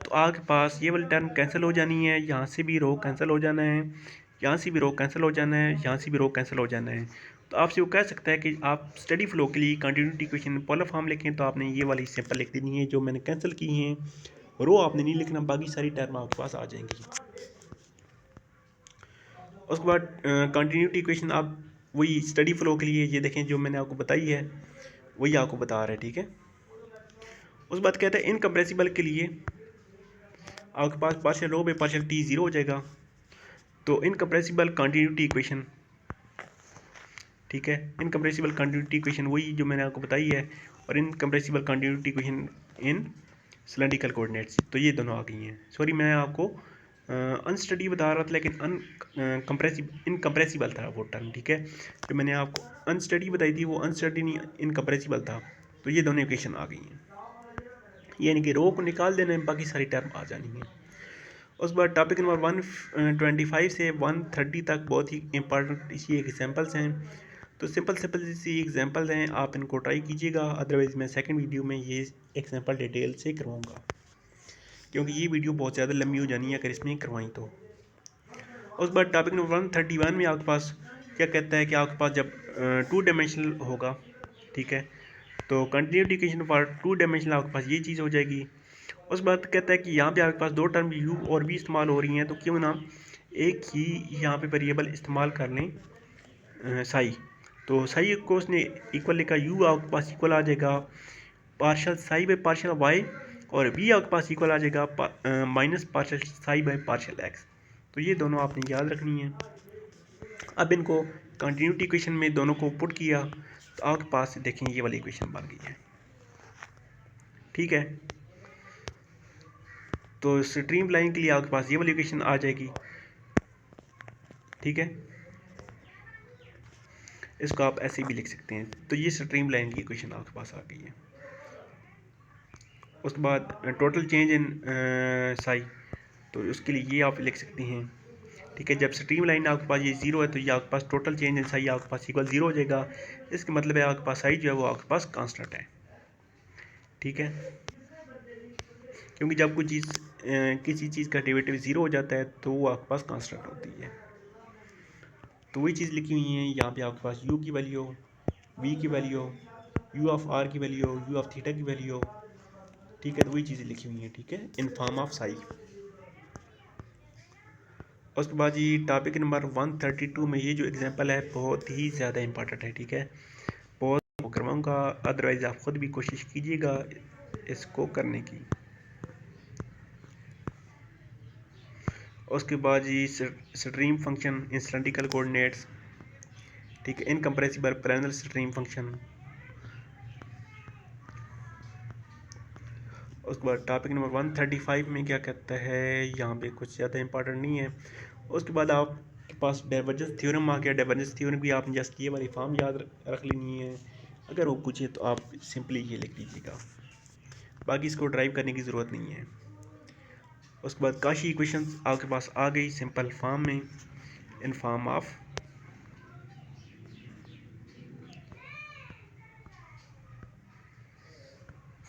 तो आपके पास ये वाली टर्म कैंसिल हो जानी है, यहाँ से भी रो कैंसिल हो जाना है, यहाँ से भी रो कैंसिल हो जाना है, यहाँ से भी रो कैंसिल हो जाना है। तो आपसे वो कह सकता है कि आप स्टडी फ्लो के लिए कंटिन्यूटी इक्वेशन पोलर फॉर्म लिखें, तो आपने ये वाली सिंपल लिख देनी है जो मैंने कैंसिल की हैं, रो आपने नहीं लिखना, बाकी सारी टर्म आपके पास आ जाएंगी। उसके बाद कंटिन्यूटी इक्वेशन आप वही स्टडी फ्लो के लिए ये देखें जो मैंने आपको बताई है वही आपको बता रहा है, ठीक है। उस बात कहता है इनकम्प्रेसिबल के लिए आपके पास partial rho by partial T 0 हो जाएगा, तो इनकम्प्रेसिबल कंटिन्यूटी इक्वेशन, ठीक है। इनकम्प्रेसिबल कंटिन्यूटी इक्वेशन वही जो मैंने आपको बताई है, और इनकम्प्रेसिबल कंटिन्यूटी इक्वेशन इन सिलेंड्रिकल कोऑर्डिनेट्स, तो ये दोनों आ गई हैं। सॉरी मैं आपको अनस्टडी बता रहा था लेकिन इनकम्प्रेसिबल था वो टर्म, ठीक है। जो मैंने आपको अनस्टडी बताई थी वो अनस्टडी नहीं इनकम्प्रेसिबल था, तो ये दोनों इक्वेशन आ गई हैं, यानी कि रो को निकाल देना है, बाकी सारी टर्म आ जानी है। उसके बाद टॉपिक नंबर 125 से 130 तक बहुत ही इंपॉर्टेंट इसी एग्जाम्पल्स हैं। तो सिंपल सी एग्जांपल्स हैं, आप इनको ट्राई कीजिएगा। अदरवाइज़ मैं सेकंड वीडियो में ये एग्जांपल डिटेल से करवाऊँगा, क्योंकि ये वीडियो बहुत ज़्यादा लंबी हो जानी है अगर इसमें करवाई तो। उस बाद टॉपिक नंबर 131 में आपके पास क्या कहता है कि आपके पास जब 2 डायमेंशनल होगा, ठीक है, तो कंटिन्यूटी इक्वेशन फॉर 2 डायमेंशनल आपके पास ये चीज़ हो जाएगी। उस बाद कहता है कि यहाँ पे आपके पास दो टर्म u और v इस्तेमाल हो रही हैं, तो क्यों ना एक ही यहाँ पे वेरिएबल इस्तेमाल कर लें साई। तो साई को उसने इक्वल लिखा, u आपके पास इक्वल आ जाएगा partial psi by partial Y, और v आपके पास इक्वल आ जाएगा minus partial psi by partial X. तो ये दोनों आपने याद रखनी है। अब इनको कंटिन्यूटी इक्वेशन में दोनों को पुट किया तो आपके पास देखें ये वाली इक्वेशन बन गई है, ठीक है। तो स्ट्रीम लाइन के लिए आपके पास ये वाली इक्वेशन आ जाएगी, ठीक है। इसको आप ऐसे भी लिख सकते हैं। तो ये स्ट्रीम लाइन की इक्वेशन आपके पास आ गई है। उसके बाद टोटल चेंज इन साई, तो उसके लिए ये आप लिख सकते हैं, ठीक है। जब स्ट्रीम लाइन आपके पास ये ज़ीरो है तो ये आपके पास टोटल चेंज इन साई आपके पास इक्वल ज़ीरो हो जाएगा। इसका मतलब है आपके पास साई जो है वो आपके पास कांस्टेंट है, ठीक है। क्योंकि जब कोई चीज़ किसी चीज़ का डेरिवेटिव ज़ीरो हो जाता है तो वो आपके पास कांस्टेंट होती है। तो वही चीज़ लिखी हुई है यहाँ पे, आपके पास u की वैल्यू हो, v की वैल्यू हो, u ऑफ r की वैल्यू हो, u ऑफ थीटा की वैल्यू हो, ठीक है। तो वही चीज़ें लिखी हुई हैं, ठीक है, इन फॉर्म ऑफ साई। उसके बाद ये टॉपिक नंबर 132 में ये जो एग्जांपल है बहुत ही ज़्यादा इंपॉर्टेंट है, ठीक है। बहुत करवाऊँगा, अदरवाइज़ आप ख़ुद भी कोशिश कीजिएगा इसको करने की। उसके बाद ये stream function in cylindrical coordinates, ठीक है, इनकम्प्रेसिबल पैरेलल स्ट्रीम फंक्शन। उसके बाद टॉपिक नंबर 135 में क्या कहता है, यहाँ पे कुछ ज़्यादा इंपॉर्टेंट नहीं है। उसके बाद आपके पास डाइवर्जेंस थ्योरम आ गया। डाइवर्जेंस थ्योरम भी आपने जस्ट ये वाली फॉर्म याद रख लेनी है। अगर वो पूछे तो आप सिंपली ये लिख लीजिएगा, बाकी इसको ड्राइव करने की ज़रूरत नहीं है। उसके बाद काशी इक्वेशंस आपके पास आ गई सिंपल फॉर्म में, इन फॉर्म ऑफ।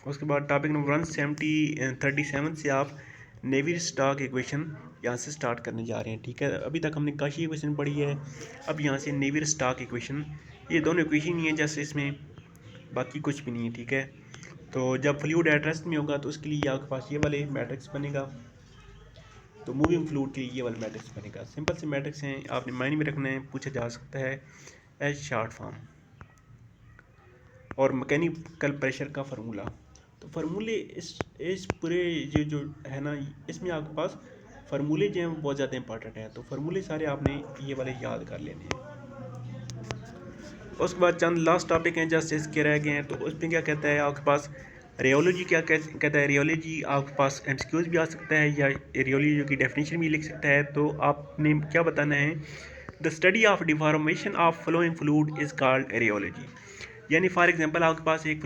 उसके बाद टॉपिक नंबर 137 से आप नेवियर स्टोक्स इक्वेशन यहाँ से स्टार्ट करने जा रहे हैं, ठीक है। अभी तक हमने काशी इक्वेशन पढ़ी है, अब यहाँ से नेवियर स्टोक्स इक्वेशन। ये दोनों इक्वेशन ही हैं जैसे इसमें, बाकी कुछ भी नहीं है, ठीक है। तो जब फ्लूइड एट रेस्ट में होगा तो उसके लिए आपके पास ये वाले मैट्रिक्स बनेगा, तो मूविंग फ्लूइड के लिए ये वाला मैट्रिक्स बनेगा। सिंपल से मैट्रिक्स हैं, आपने माइंड में रखना है, पूछा जा सकता है एज शॉर्ट फॉर्म। और मैकेनिकल प्रेशर का फार्मूला, तो फार्मूले इस पूरे ये जो है ना, इसमें आपके पास फार्मूले जो हैं वो बहुत ज़्यादा इंपॉर्टेंट हैं। तो फार्मूले सारे आपने ये वाले याद कर लेने हैं। उसके बाद चंद लास्ट टॉपिक हैं जस्ट इसके रह गए हैं। तो उसमें क्या कहता है आपके पास रियोलॉजी क्या कहता है। रियोलॉजी आपके पास एमसीक्यूज भी आ सकता है या रियोलॉजी की डेफिनेशन भी लिख सकता है। तो आपने क्या बताना है, the study of deformation of flowing fluid is called rheology. यानी फॉर एग्जांपल आपके पास एक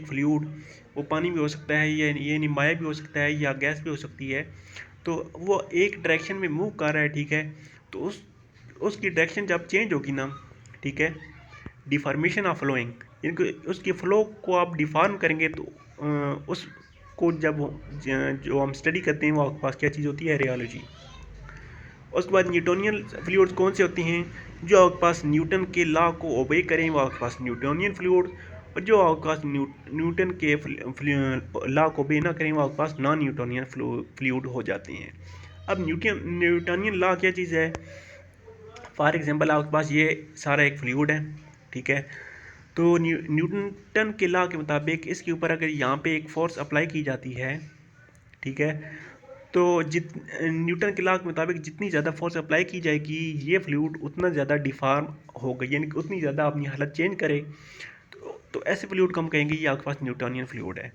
फ्लूइड वो पानी भी हो सकता है, या यानी माया भी हो सकता है, या गैस भी हो सकती है। तो वो एक डायरेक्शन में मूव कर रहा है, ठीक है। तो उसकी डायरेक्शन जब चेंज होगी ना, ठीक है, डिफॉर्मेशन ऑफ फ्लोइंग, यानी उसकी फ़्लो को आप डिफॉर्म करेंगे तो उसको जब जो हम स्टडी करते हैं वो आपके पास क्या चीज़ होती है, रियोलॉजी। उसके बाद न्यूटोनियन फ्लूइड्स कौन से होती हैं, जो आपके पास न्यूटन के लॉ को ओबे करें वो आपके पास न्यूटोनियन फ्लूइड, और जो आपके पास न्यूटन के लॉ को ओबे ना करें वो आपके पास नॉन न्यूटोनियन फ्लूइड हो जाते हैं। अब न्यूटोनियन लॉ क्या चीज़ है, फॉर एग्जांपल आपके पास ये सारा एक फ्लूइड है, ठीक है। तो न्यूटन के लॉ के मुताबिक इसके ऊपर अगर यहाँ पे एक फोर्स अप्लाई की जाती है, ठीक है, तो न्यूटन के लॉ के मुताबिक जितनी ज़्यादा फोर्स अप्लाई की जाएगी ये फ्लूइड उतना ज़्यादा डिफॉर्म होगा, यानी कि उतनी ज़्यादा अपनी हालत चेंज करे। तो ऐसे फ्लूइड को हम कहेंगे ये आपके पास न्यूटोनियन फ्लूइड है,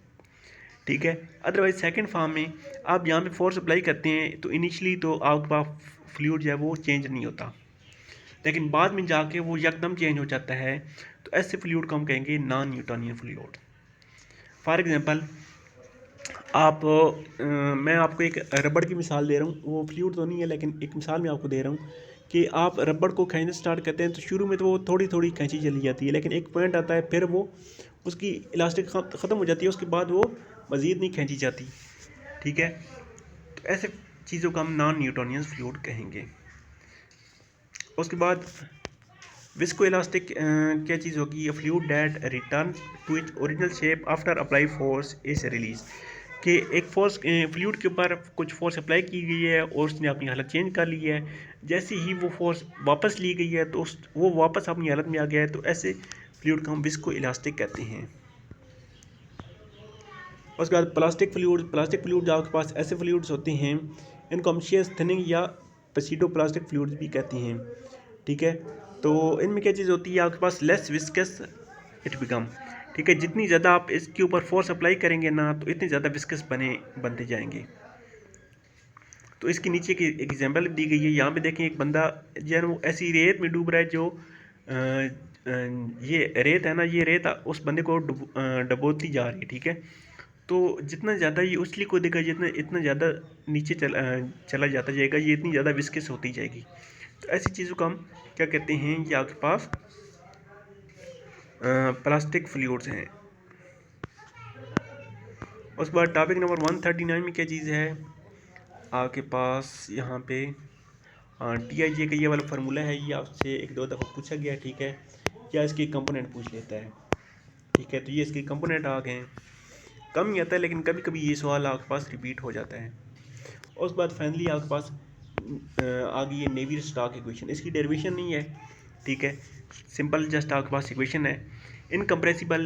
ठीक है। अदरवाइज सेकंड फॉर्म में आप यहाँ पे फोर्स अप्लाई करते हैं तो इनिशियली तो आपके पास फ्लूइड जो है वो चेंज नहीं होता, लेकिन बाद में जाके वो एकदम चेंज हो जाता है। तो ऐसे फ्लूइड को हम कहेंगे non Newtonian fluid. For example मैं आपको एक रबड़ की मिसाल दे रहा हूँ, वो फ्लूइड तो नहीं है लेकिन एक मिसाल मैं आपको दे रहा हूँ कि आप रबड़ को खींचना स्टार्ट करते हैं तो शुरू में तो वो थोड़ी थोड़ी खींची चली जाती है, लेकिन एक पॉइंट आता है फिर वो उसकी इलास्टिक ख़त्म हो जाती है, उसके बाद वो मज़ीद नहीं खींची जाती। ठीक है, तो ऐसे चीज़ों को हम नॉन न्यूटोनियन फ्लूइड कहेंगे। उसके बाद विस्को इलास्टिक क्या चीज़ होगी? A fluid that return to its original shape after apply force is release. कि एक फोर्स फ्लूइड के ऊपर कुछ फोर्स अप्लाई की गई है और उसने अपनी हालत चेंज कर ली है, जैसे ही वो फोर्स वापस ली गई है तो वो वापस अपनी हालत में आ गया है, तो ऐसे फ्लूइड को हम विस्को इलास्टिक कहते हैं। उसके बाद प्लास्टिक फ्लूइड आपके पास ऐसे फ्लूइड्स होते हैं, इनको हम शेयर थिनिंग या पसीडो प्लास्टिक फ्लूइड्स भी कहते हैं। ठीक है, तो इनमें क्या चीज़ होती है? आपके पास लेस विस्कस इट बिकम। ठीक है, जितनी ज़्यादा आप इसके ऊपर फोर्स अप्लाई करेंगे ना, तो इतनी ज़्यादा विस्कस बनते जाएंगे। तो इसके नीचे की एग्जांपल दी गई है, यहाँ पे देखें एक बंदा जो वो ऐसी रेत में डूब रहा है, जो ये रेत है ना, ये रेत उस बंदे को डबोती जा रही है। ठीक है, तो जितना ज़्यादा ये उछली कूदेगा, इतना ज़्यादा नीचे चला जाता जाएगा, ये इतनी ज़्यादा विस्कस होती जाएगी। तो ऐसी चीज़ों को हम क्या कहते हैं? ये आपके पास प्लास्टिक फ्लूइड्स हैं। उसके बाद टॉपिक नंबर 139 में क्या चीज़ है आपके पास? यहाँ पे TIJ का ये वाला फार्मूला है, ये आपसे एक दो दफ़ा पूछा गया। ठीक है, क्या इसके कंपोनेंट पूछ लेता है। ठीक है, तो ये इसके कंपोनेंट आ गए हैं, कम ही आता है, लेकिन कभी कभी ये सवाल आपके पास रिपीट हो जाता है। उसके बाद फाइनली आपके पास आ गई है नेवियर स्टोक्स इक्वेशन। इसकी डेरिवेशन नहीं है, ठीक है, सिंपल जस्ट आपके पास इक्वेशन है, इनकम्प्रेसिबल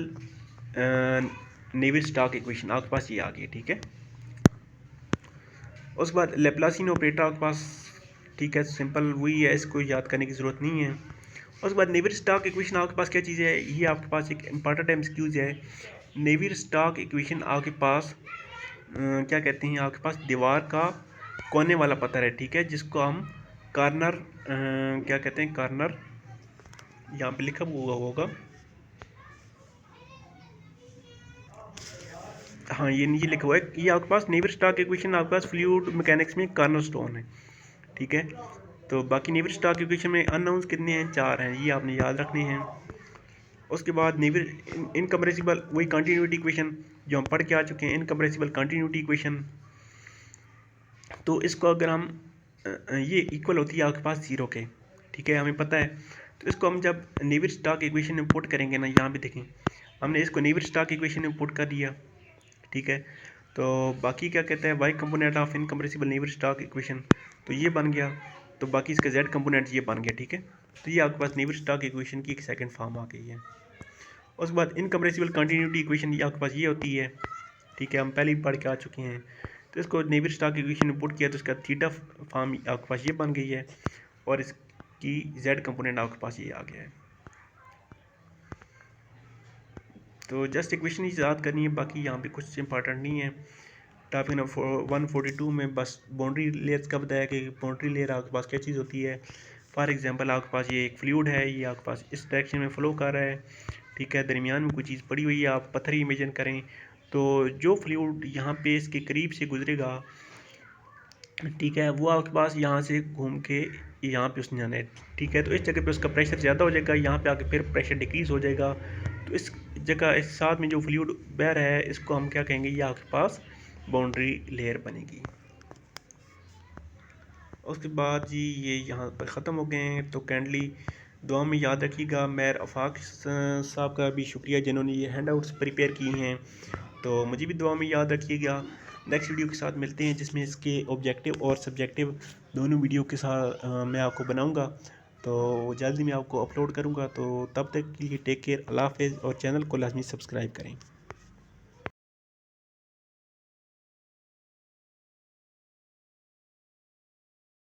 नेवियर स्टोक्स इक्वेशन आपके पास ये आ गई। ठीक है, उसके बाद लैप्लासियन ऑपरेटर आपके पास, ठीक है, सिंपल वही है, इसको याद करने की ज़रूरत नहीं है। उसके बाद नेवियर स्टोक्स इक्वेशन आपके पास क्या चीज़ है? ये आपके पास एक इंपॉर्टेंट एमसीक्यूज है। नेवियर स्टोक्स इक्वेशन आपके पास क्या कहते हैं? आपके पास दीवार का कोने वाला पत्थर है, ठीक है, जिसको हम कार्नर क्या कहते हैं? कार्नर, यहाँ पे लिखा हुआ होगा, हाँ ये नीचे लिखा हुआ है। ये आपके पास नेवियर स्टोक्स इक्वेशन आपके पास फ्लूइड मैकेनिक्स में कार्नर स्टोन है। ठीक है, तो बाकी नेवियर स्टोक्स इक्वेशन में अननोन्स कितने हैं? 4 हैं, ये आपने याद रखने हैं। उसके बाद नेवियर इनकम्प्रेसिबल, वही कंटिन्यूटी इक्वेशन जो हम पढ़ के आ चुके हैं, इनकम्प्रेसिबल कंटिन्यूटी इक्वेशन। तो इसको अगर हम ये इक्वल होती है आपके पास 0 के, ठीक है, हमें पता है। तो इसको हम जब नेवियर स्टोक्स इक्वेशन में पुट करेंगे ना, यहाँ पे देखें हमने इसको नेवियर स्टोक्स इक्वेशन में पुट कर दिया। ठीक है, तो बाकी क्या कहता है? Y component of incompressible Navier Stokes equation, तो ये बन गया। तो बाकी इसका जेड कंपोनेंट ये बन गया। ठीक है, तो ये आपके पास नेवियर स्टोक्स इक्वेशन की एक सेकंड फॉर्म आ गई है। उसके बाद इनकम्प्रेसिबल कंटिन्यूटी इक्वेशन ये आपके पास ये होती है। ठीक है, हम पहले भी पढ़ के आ चुके हैं। तो इसको नेवियर स्टोक्स इक्वेशन में पुट किया तो इसका थीटा फॉर्म आपके पास ये बन गई है, और इसकी जेड कंपोनेंट आपके पास ये आ गया है। तो जस्ट इक्वेशन ही याद करनी है, बाकी यहाँ पे कुछ इंपॉर्टेंट नहीं है। टॉपिक नंबर 142 में बस बाउंड्री लेयर्स का बताया कि बाउंड्री लेयर आपके पास क्या चीज़ होती है। फॉर एग्जांपल आपके पास ये एक फ्लूइड है, ये आपके पास इस डायरेक्शन में फ़्लो कर रहा है। ठीक है, दरमियान में कोई चीज़ पड़ी हुई है, आप पत्थर इमेजिन करें, तो जो फ्लूइड यहाँ पे इसके करीब से गुजरेगा, ठीक है, वो आपके पास यहाँ से घूम के यहाँ पे उसने जाना है। ठीक है, तो इस जगह पे उसका प्रेशर ज़्यादा हो जाएगा, यहाँ पे आके फिर प्रेशर डिक्रीज़ हो जाएगा। तो इस जगह इस साथ में जो फ्लूइड बह रहा है, इसको हम क्या कहेंगे? ये आपके पास बाउंड्री लेयर बनेगी। उसके बाद जी ये यहाँ पर ख़त्म हो गए हैं, तो काइंडली दुआ में याद रखिएगा। मैं आफाक साहब का भी शुक्रिया जिन्होंने ये हैंड आउट्स प्रिपेयर किए हैं, तो मुझे भी दुआ में याद रखिएगा। नेक्स्ट वीडियो के साथ मिलते हैं, जिसमें इसके ऑब्जेक्टिव और सब्जेक्टिव दोनों वीडियो के साथ मैं आपको बनाऊंगा, तो जल्दी मैं आपको अपलोड करूंगा। तो तब तक के लिए टेक केयर, अल्लाह हाफ़िज़, और चैनल को लाजमी सब्सक्राइब करें।